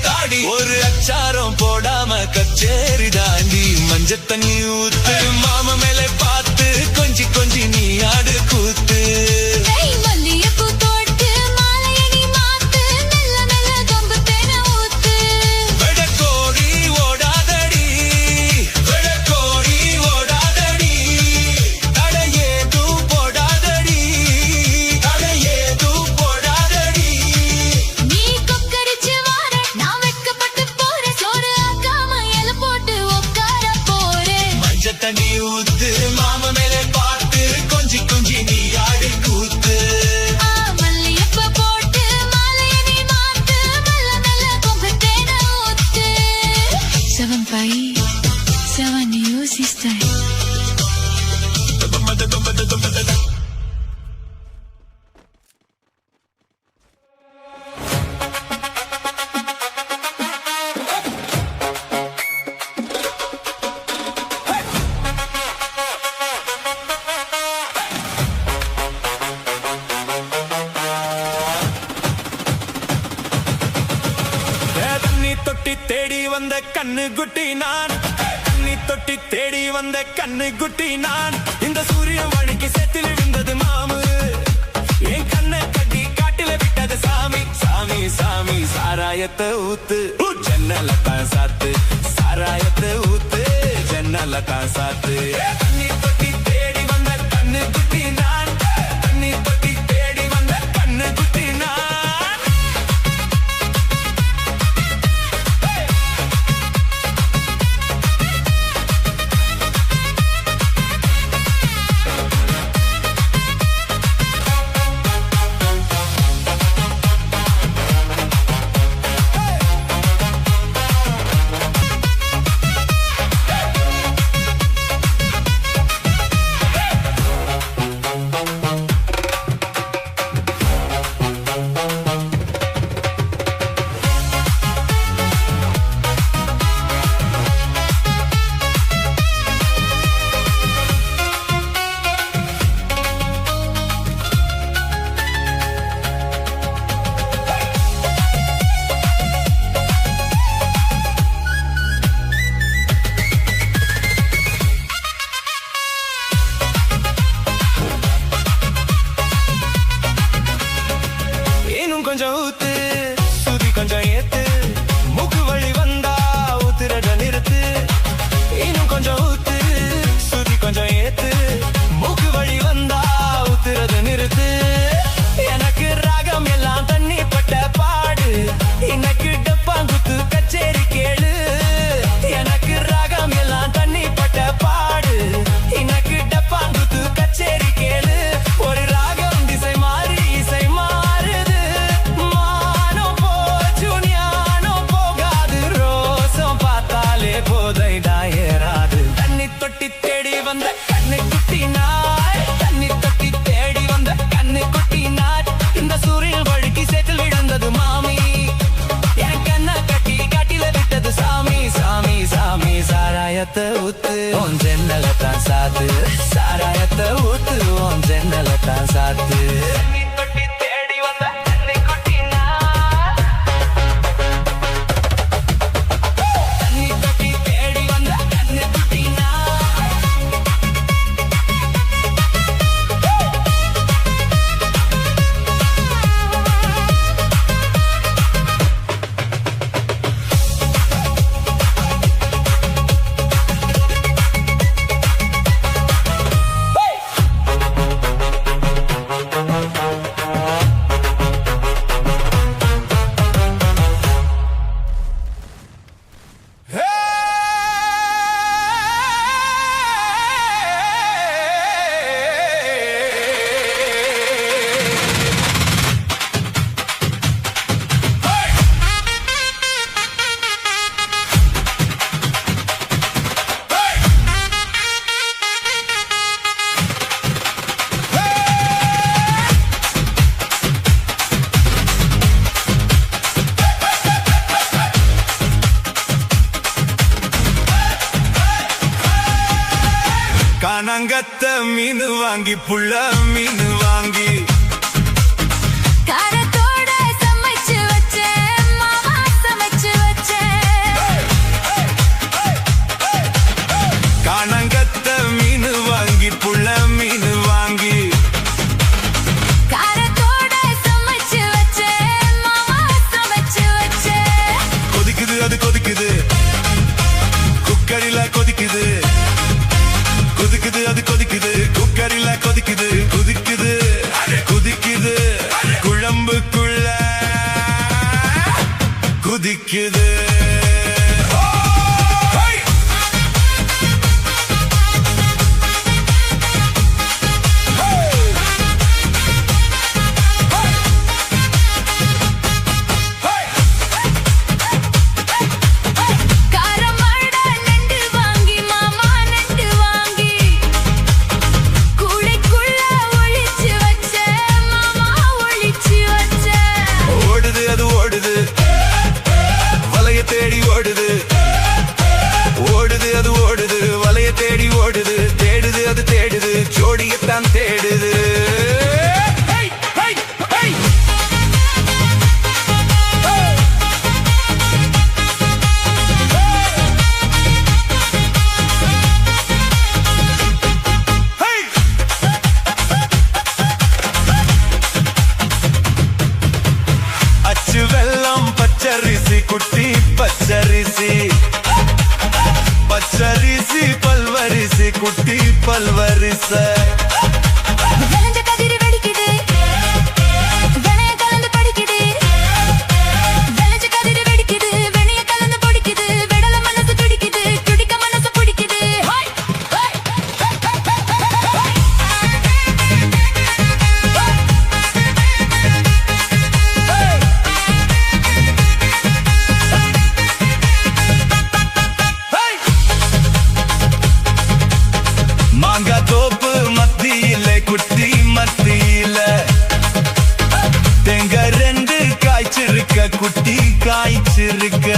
தாடி ஒரு அச்சாரம் போடாம கச்சேரி தாண்டி மஞ்சள் தண்ணி ஊத்து மாமா மேலே பார்த்து கொஞ்சி கொஞ்சி நீ ஆடு கூத்து மல்லிகைப்பூ தொட்டு மாலையை நீ மாத்து மெல்ல மெல்ல கம்பு தேனை ஊத்து வெடக்கோடி ஓடாதடி வெடக்கோடி ஓடாதடி தடையேது போடாதடி தடையேது போடாதடி நீ கொக்கரிச்சு வார நான் வெட்கப்பட்டு போறேன் சோறு ஆக்காம இலை போட்டு உட்கார போறேன் மஞ்சள் தண்ணி ஊத்து மாமா மேலே பார்த்து கொஞ்சி கொஞ்சி நீ ஆடு கூத்து மல்லிகைப்பூ போட்டு மாலையை நீ மாத்து மெல்ல மெல்ல கம்பு தேனை ஊத்து 7 pays 7 music style தண்ணி தொட்டி தேடி வந்த கண்ணு குட்டி நான் தண்ணி தொட்டி தேடி வந்த கண்ணு குட்டி நான் இந்த சூரிய வழிக்கு செத்தில் விழுந்தது மாமு என் கண்ணை கட்டி காட்டில விட்டது சாமி சாமி சாமி சாராயத்தை ஊத்து ஜன்னல தான் சாத்து சாராயத்தை ஊத்து ஜன்னல தான் சாத்து தண்ணி தொட்டி தேடி வந்த கண்ணு குட்டி நான் தண்ணி தொட்டி தேடி வந்த கண்ணு குட்டி நான் கொஞ்சம் ஊத்து சுதி கொஞ்சம் ஏத்து மூக்கு வழி வந்தா ஊத்துறத நிறுத்து இன்னும் கொஞ்சம் ஊத்து சுதி கொஞ்சம் ஏத்து மூக்கு வழி வந்தா ஊத்துறத நிறுத்து எனக்கு ராகம் எல்லாம் தண்ணி பட்ட பாடு எனக்கு டப்பாங்குத்து கச்சேரி கேளு எனக்கு ராகம் எல்லாம் தண்ணி பட்ட பாடு எனக்கு டப்பாங்குத்து கச்சேரி கேளு ஒரு ராகம் திசை மாறி இசை மாறுது போதைடா ஏறாது தண்ணி தொட்டி தேடி வந்த கண்ணை குட்டி நாய் தண்ணி தொட்டி தேடி வந்த கண்ணை குட்டி நாய் இந்த சூரியன் வழுக்கி சேற்றில் விழுந்தது மாமி என் கண்ணை கட்டி காட்டில விட்டது சாமி சாமி சாமி சாராயத்தை ஊத்து உன் ஜன்னல தான் சாத்து சாராயத்தை ஊத்து உன் ஜன்னல தான் சாத்து தண்ணி தொட்டி தேடி வந்த கண்ணை குட்டி நாய் தண்ணி தொட்டி தேடி வந்த கண்ணை குட்டி நாய் காணாங்கத்த மீன் வாங்கி புள்ள மீன் வாங்கி காரத்தோட சமைச்சு வச்சேன் மாமா சமைச்சு துடிக்குது. காரமாடா நண்டு வாங்கி மாமா நண்டு வாங்கி கூடைக்குள்ள ஒளிச்சு வச்ச மாமா ஒளிச்சு வச்ச. ஓடுது அது ஓடுது வலைய தேடி ஓடுது. ஓடுது அது ஓடுது வலைய தேடி ஓடுது. தேடுது அது தேடுது ஜோடியத்தான் தேடுது. அச்சு வெல்லம் பச்சரிசி குட்டி பச்சரிசி. பச்சரிசி பல்வரிசி குட்டி பல்வரிச. விளைஞ்ச கதிர் வெடிக்குது வெணைய கலந்து படிக்குது. விளைஞ்ச கதிர் வெடிக்குது வெணைய கலந்து படிக்குது. விடல மனசு துடிக்குது துடிக்க மனசு பிடிக்குது. மாங்கா தோப்பு மத்தியில குட்டி மத்தியில. தேங்க ரெண்டு காய்ச்சிருக்க குட்டி காய்ச்சிருக்க.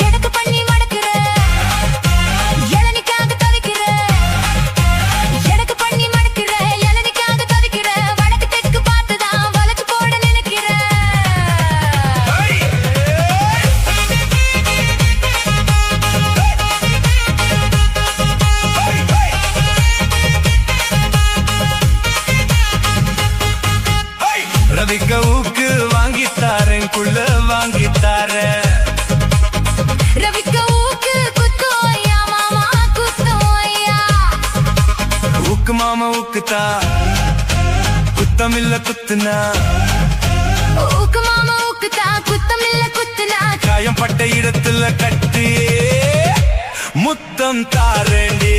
எனக்கு பண்ணி மடக்குற இளநிக்காக தவிக்கிற. எனக்கு பண்ணி மடக்குற இளநிக்காக தவிக்கிற. வடக்கு தெற்கு பார்த்துதான் வளைச்சு போட நினைக்கிற. ரவிக்க ஊக்கு வாங்கித்தாரேன் குள்ள வாங்கித்தாரேன். ரவிக்க ஊக்கு குத்து ஐயா மாமா குத்து ஐயா. ஊக்கு மாமா ஊக்குத்தா குத்தமில்ல குத்துனா. ஊக்கு மாமா ஊக்குத்தா குத்தமில்ல குத்துனா. காயம் பட்ட இடத்துல கட்டி முத்தம் தாரேண்டி.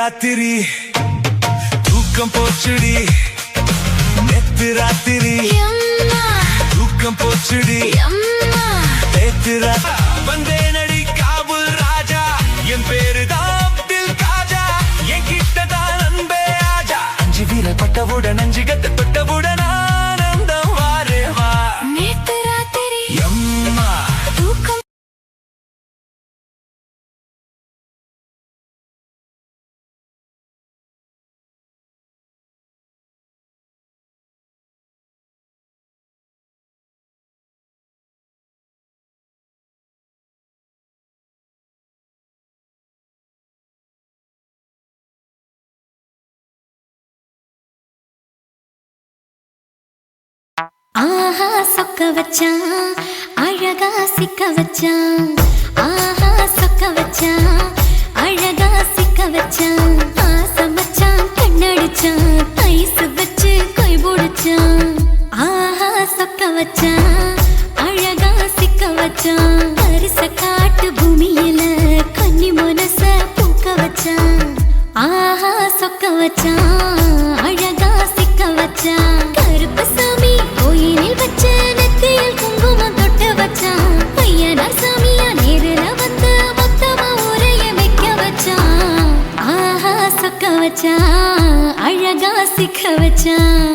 ராத்திரி தூக்கம் போச்சுடி நேத்து ராத்திரி தூக்கம் போச்சுடி நேத்து வந்தேனடி காபூல் ராஜா என் பேரு அப்துல் காஜா என் கிட்டதான் அன்பே ஆஜா அஞ்சு வீரல் பட்டவுடன் அஞ்சு கத்த தொட்டவுடன் ஆனந்தம் வாரேவா நேத்து ராத்திரி எம்மா தூக்கம் ஆஹா சொக்க வச்சான் அழகா சிக்க வச்சான் ஆஹா சொக்க வச்சான் அழகா சிக்க வச்சான் ஆசை மச்சான் கண்ணடிச்சான் ஐஸ் வச்சு கை போடுச்சான் ஆஹா சொக்க வச்சான் அழகா சிக்க வச்சான் அரிச காட்டு பூமியில கன்னி மனச பூக்க வச்சான் ஆஹா சொக்க வச்சான் அழகா சிக்க வச்சான் கருப்பு சாமி கோயிலில் வச்ச நெத்தியில் குங்குமம் தொட்டு வச்சான் பையனா சாமியா நேரில் வந்து மொத்தமா ஊரைய வைக்க வச்சான் ஆஹா சொக்க வச்சான் அழகா சிக்க வச்சான்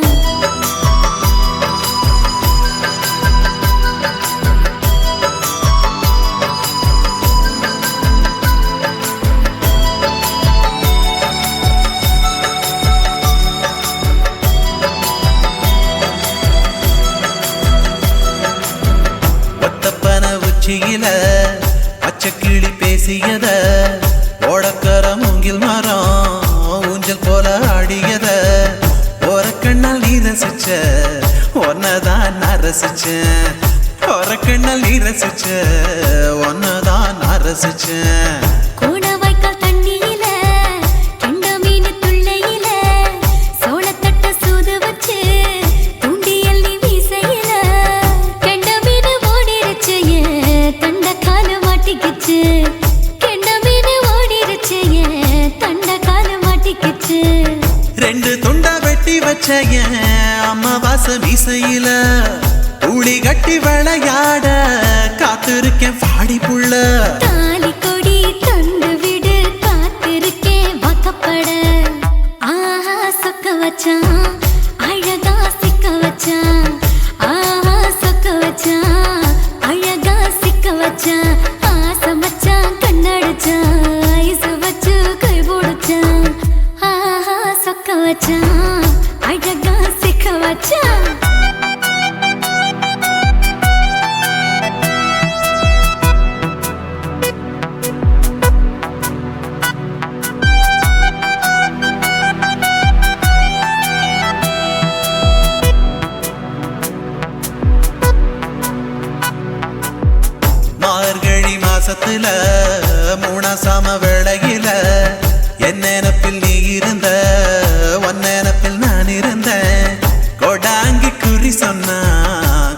பச்சைக்கிளி பேசியத ஓடக்கர மூங்கில் மரம் ஊஞ்சல் போல ஆடியத ஒரு கண்ணால் நீ ரசிச்ச ஒன்னதான் நான் ரசிச்சேன் ஒரு கண்ணால் நீ ரசிச்ச ஒன்னதான் நான் ரசிச்சேன் கோணவாய்க்கால் தண்ணியில கெண்ட மீன் துள்ளையில சோளத்தட்ட சூது வச்சு தூண்டியல் நீ வீசையில கெண்ட மீன் ஓடிருச்சு தண்ட கால மாட்டிக்கிச்சு கெண்ட மீன் ஓடிருச்சு தண்ட கால மாட்டிக்கிச்சு ரெண்டு துண்டா வெட்டி வச்ச அம்மா வாச வீசையில ஊழி கட்டி விளையாட காத்திருக்கேன் பாடி புள்ள தாலி கொடி தந்து விடு காத்திருக்கேன் வாக்கப்பட ஆஹா சொக்க வச்சான் அழகா சிக்க வச்சான் ஆஹா சொக்க வச்சான் அழகா சிக்க வச்சான் ஆசை மச்சான் கண்ணடிச்சான் ஐஸ் வச்சு கை போடுச்சான் ஆஹா சொக்க வச்சான் அழகா சிக்க வச்சான் மார்கழி மாசத்துல மூணாசாம வேளையில என் நினப்பில் நீ இருந்த உன் நினப்பில் நான் இருந்தேன் கோடாங்கி குறி சொன்னா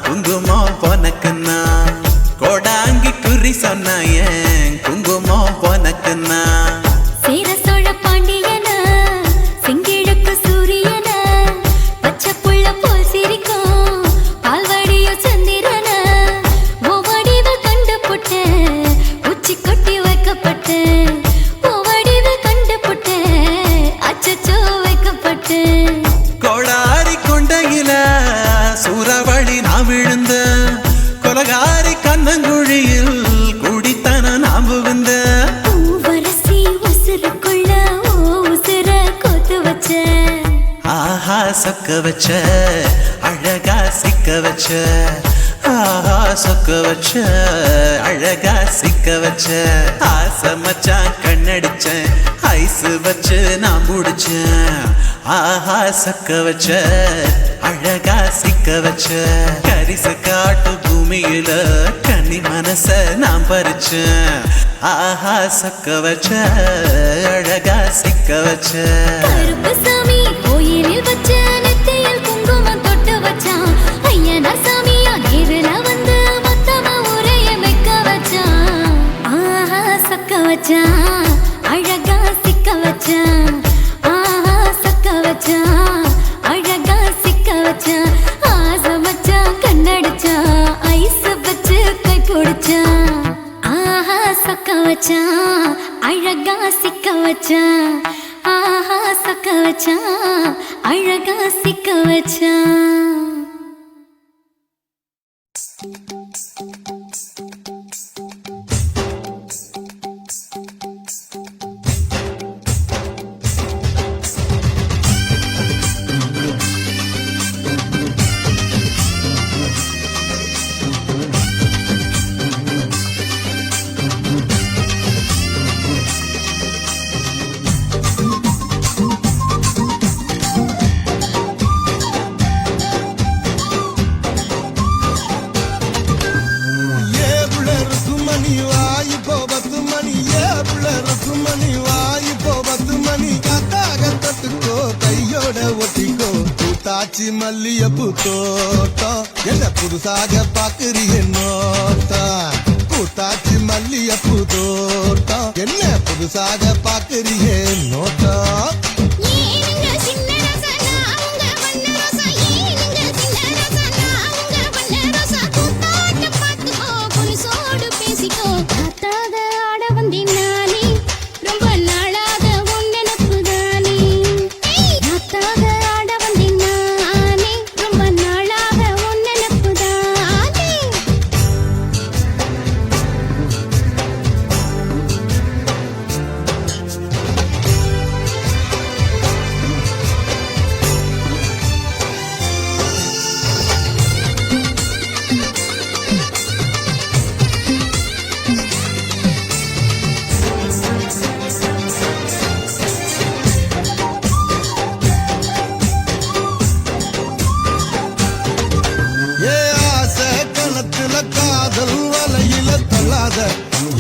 குங்குமம் பொனக்குன்னா கோடாங்கி குறி சொன்னா ஏன் குங்குமம் பொனக்குன்னா சேர சோழ பாண்டியன செங்கிழக்கு சூரியன பச்சை புள்ள போல் சிரிக்கும் பால்வடியோ சந்திரன ஓவடிவில் கண்டு புட்ட உச்சி கொட்டி வைக்கப்பட்டு ஓவடிவில் கண்டு புட்ட அச்சச்சோ வைக்கப்பட்டு கோடாரி கொண்டையில சூறாவளி நான் விழுந்த கொலகாரி கண்ணங்குழியில் குடித்தன நான் புகுந்த பூவரசி உசுருக்குள்ள உசுர கொத்து வச்ச ஆஹா சொக்க வச்ச அழகா சிக்க வச்ச ஆஹா சொக்க வச்ச அழகா சிக்க வச்ச ஆசை மச்சான் கண்ணடிச்சேன் ஐஸ் வச்சு நான் முடிச்சேன் ஆஹா சொக்க வச்ச அழகா சிக்க வச்ச கரிச காட்டு பூமியில கன்னி மனச நான் பறிச்சேன் ஆஹா சொக்க வச்ச அழகா சிக்க வச்ச கருப்பு சாமி கோயிலில் வச்ச நெத்தியில் குங்குமம் தொட்டு வச்சான் ஐயனா சாமியா நேரில் வந்து மொத்தமா ஊரைய வைக்க வச்சான் ஆஹா சொக்க வச்சான் அழகா சிக்க வச்சான் வச்சான். கூத்தாச்சி மல்லியப்பூ தோட்டம் என்ன புதுசாக பாக்குறிய நோட்டம். கூத்தாச்சி மல்லியப்பூ தோட்டம் என்ன புதுசாக பாக்குறிய நோட்டம்.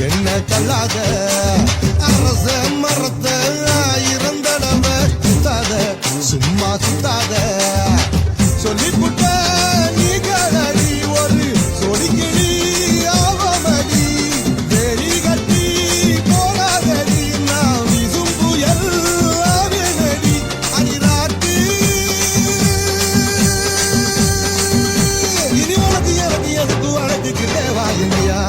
என்ன கல்லாத அரச மரத்தை 1000 தடவை சுத்தாத சும்மா சுத்தாத சொல்லிப்புட்ட நீ கலடி ஒரு சொடிக்கிடி ஆவமடி வெறி கட்டி போராதடி நான் வீசும் புயல் ஆவேனடி அடிராட்டு இனி உனக்கு எனக்கு எதுக்கு வழக்குக்கிட்டே வாயில்லையா.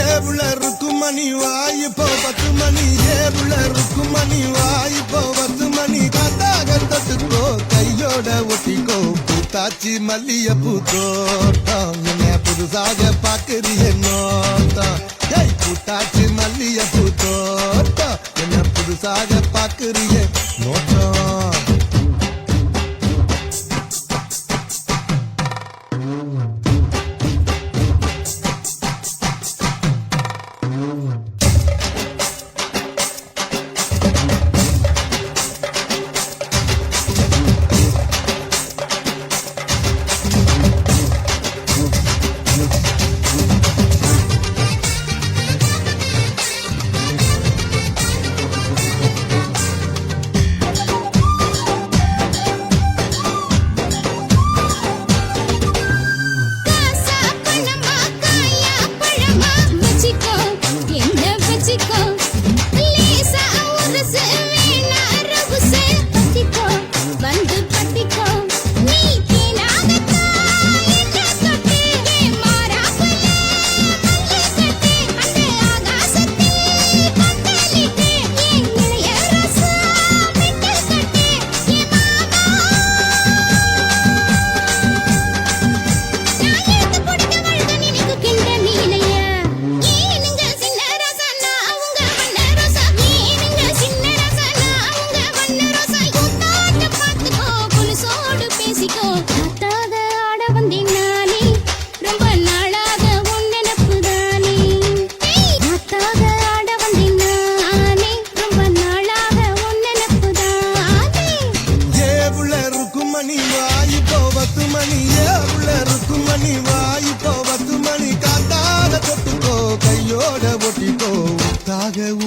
ஏவுல ருக்குமணி வாய் இப்போ 10 மணி. ஏவுல ருக்குமணி வாய் இப்போ 10 மணி. கத்தாகத்தத்துக்கோ கையோட ஒட்டிக்கோ பூத்தாச்சி மல்லியப்பூ தோட்டம் என்ன புதுசாக பாக்குறிய நோட்டம். ஏய் பூத்தாச்சி மல்லியப்பூ தோட்டம் என்ன புதுசாக பாக்குறிய நோட்டம்.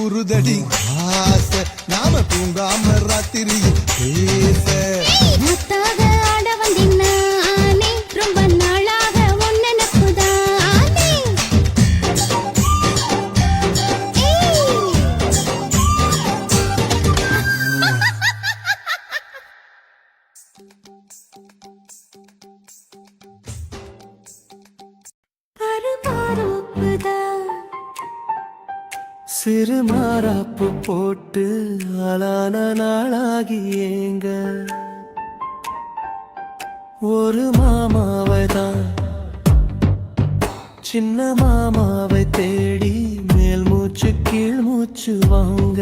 உருதடி ஆசை நாம தூங்காம ராத்திரி பேச. ஆட வந்தினானே ரொம்ப நாளாக ஒன்ன நப்புதானே. சிறு மாறாப்பு போட்டு ஆளான நாளாகி ஏங்க ஒரு மாமாவை தான் சின்ன மாமாவை தேடி மேல் மூச்சு கீழ் மூச்சு வாங்க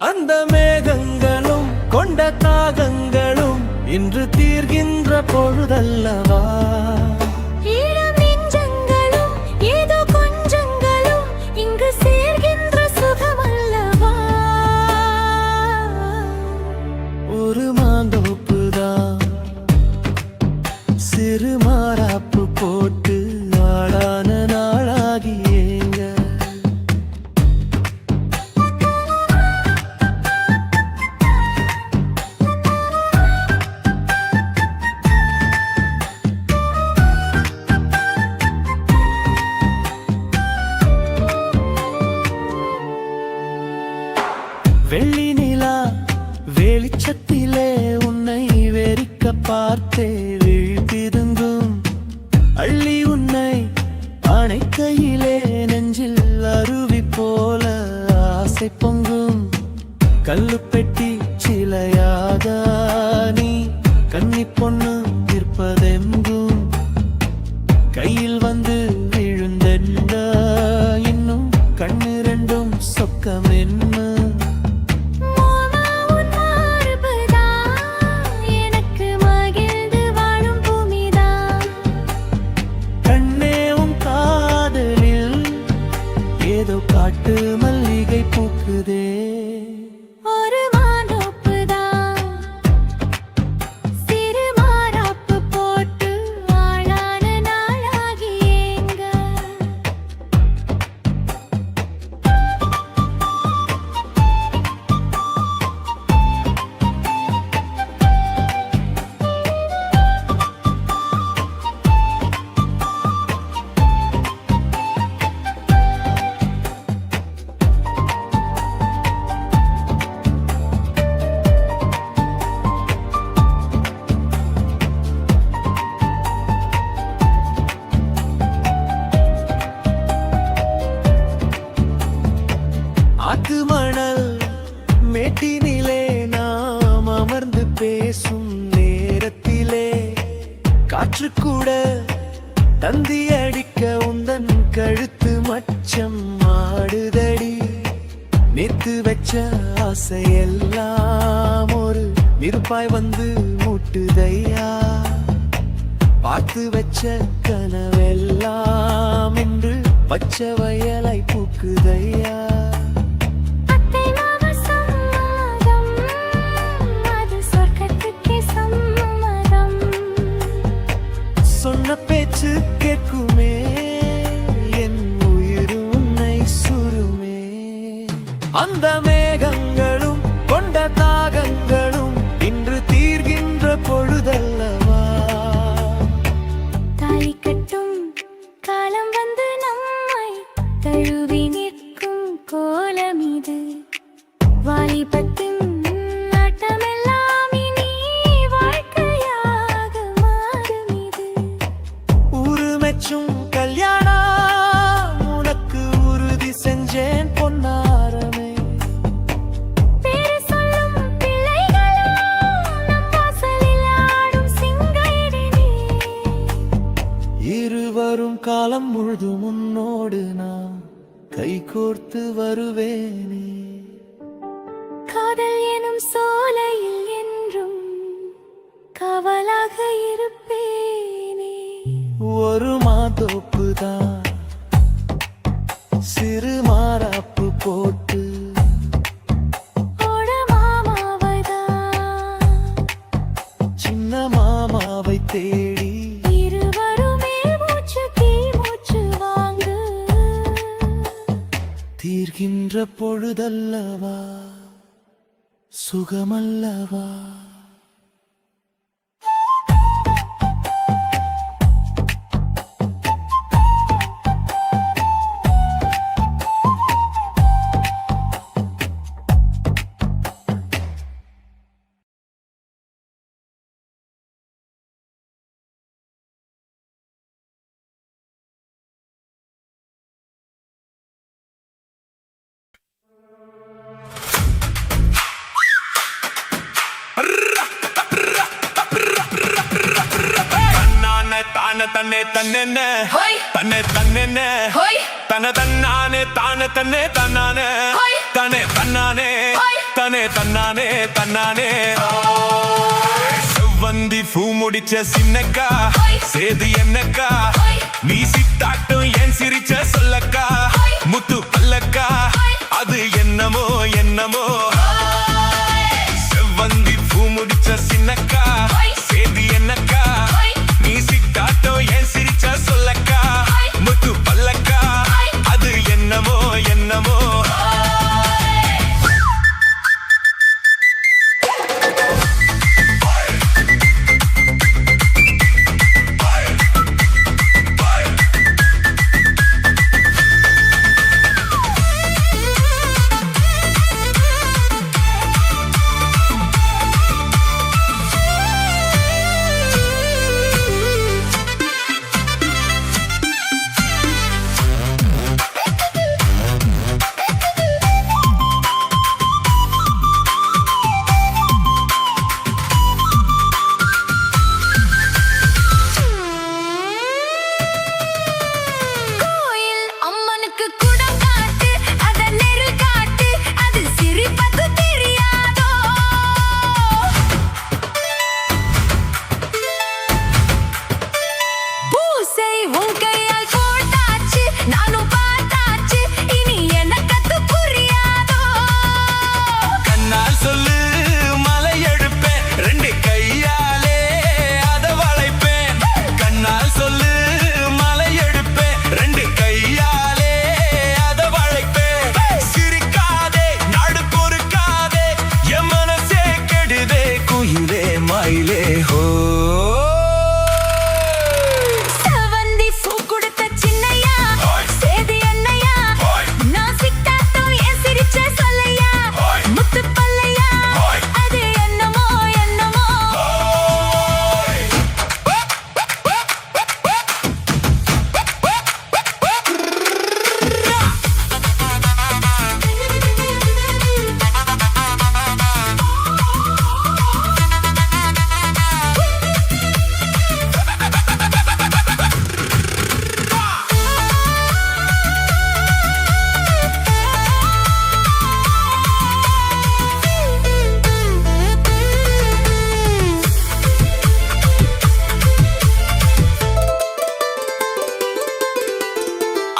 அந்த மேகங்களும் கொண்ட தாகங்களும் இன்று தீர்கின்ற பொழுதல்லவா ஈரம் நெஞ்சங்களும் ஏதோ கொஞ்சங்களும் இங்கு சேர்கின்ற சுகமல்லவா ஒரு மாந்தோப்புதான் சிறு மாறாப்பு போட்டு ஆளான நாளாகி ஏங்க வெள்ளி நிலா வெளிச்சத்திலே உன்னை வெறிக்க பார்த்தே விழிப்பிதுங்கும் அள்ளி உன்னை அணைக்கையிலே நெஞ்சில் அருவி போல ஆசை பொங்கும் கல்லு பெட்டி சிலையாக நீ கன்னி பொண்ணு இருப்பதெங்கும் கையில் வந்து விழுந்தென்ற இன்னும் கண்ணு ரெண்டும் சொக்கம் என்ன ஏதோ காட்டு மல்லிகை பூக்குதே ஒரு மாந்தோப்புதான் சிறு மாறாப்பு போட்டு ஆளான நாளாகி ஏங்க ஆத்து மணல் மேட்டினிலே நாம் அமர்ந்து பேசும் நேரத்திலே காற்று கூட தந்தி அடிக்க உந்தன் கழுத்து மச்சம் ஆடுதடி நேத்து வச்ச ஆசையெல்லாம் ஒரு நெருப்பாய் வந்து மூட்டுதையா பார்த்து வச்ச கனவெல்லாம் என்று பச்சை வயலாய் பூக்குதையா அத்தை மாமா சம்மதம் அது சொர்க்கத்துக்கே சம்மதம் சொன்ன பேச்சு கேட்குமே என் உயிர் உன்னை சுருமே அந்த மேகங்களும் கொண்ட தாகங்களும் இன்று தீர்கின்ற பொழுதல்லவா தாலி கட்டும் காலம் வந்து நம்மை தழுவி நிற்கும் கோலம் இது வாலிபத்தின் நாட்டமெல்லாம் இனி வாழ்க்கையாக மாறும் இது ஊரு மெச்சும் கல்யாணம் உனக்கு உறுதி செஞ்சேன் பொன்னாரமே பேரு சொல்லும் பிள்ளைகளும் நம் வாசலில் ஆடும் சிங்காரினி இருவரும் காலம் முழுதும் உன்னோடு நான் கை கோர்த்து வருவேனே காதல் எனும் சோலையில் என்றும் காவலாக இருப்பேனே ஒரு மாதோப்புதான் சிறு மாறாப்பு போட்டு ஓட மாமாவதான் சின்ன மாமாவை தேடி இருவருமே மூச்சு தீ மூச்சு வாங்கு தீர்கின்ற பொழுதல்லவா சுகமல்லவா தன்னே தன்னென்ன ஹோய். தன்னே தன்னென்ன ஹோய். தன தன்னானே தானே தன்னே தன்னானே ஹோய். தனே தன்னானே ஹோய். தனே தன்னானே தன்னானே செவ்வந்தி பூ முடிச்ச சின்னக்கா ஹோய். சேது என்னக்கா ஹோய். நீ சித்தாட்டும் ஏன் சிரிச்ச சொல்லக்கா ஹோய். முத்து பல்லக்கா ஹோய். அது என்னமோ என்னமோ செவ்வந்தி பூ முடிச்ச சின்னக்கா ஹோய். சேது என்னக்கா ஹோய். நீ சித்தாட்டும் ஏன் சிரிச்ச சொல்லக்கா ஹோய். முத்து பல்லக்கா ஹோய். அது என்னமோ என்னமோ கோயில் அம்மனுக்கு குடம் காட்டு அத நெருல் காட்டு அது சிரிப்பது தெரியாதோ பூசை உன் கையால் போட்டாச்சு நானும் பார்த்தாச்சு இனி எனக்கு அது புரியாதோ கண்ணால் சொல்லு மலை எடுப்பேன் ரெண்டு கையாலே அத வளைப்பேன் கண்ணால் சொல்லு மலை எடுப்பேன் ரெண்டு கையாலே அத வளைப்பேன் சிரிக்காதே நாடு பொறுக்காதே என் மனசே கெடுதே குயிலே மயிலே ஹோ செவந்தி பூ கொடுத்த சின்னையா ஹோய். சேது என்னையா ஹோய். நான் சித்தாட்டம் ஏன் சிரிச்ச சொல்லையா ஹோய். முத்து பல்லையா ஹோய். அது என்னமோ என்னமோ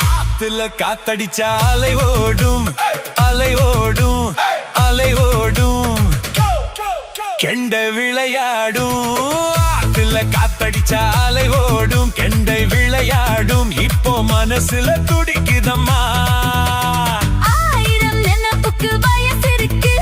ஆத்துல காத்தடிச்சா அலை ஓடும் அலை ஓடும் அலை ஓடும் கெண்டை விளையாடும் ஆத்துல காத்தடிச்சா அலை ஓடும் கெண்டை விளையாடும் இப்போ மனசுல துடிக்குதம்மா ஆயிரம் நினைப்புக்கு வயசு இருக்கு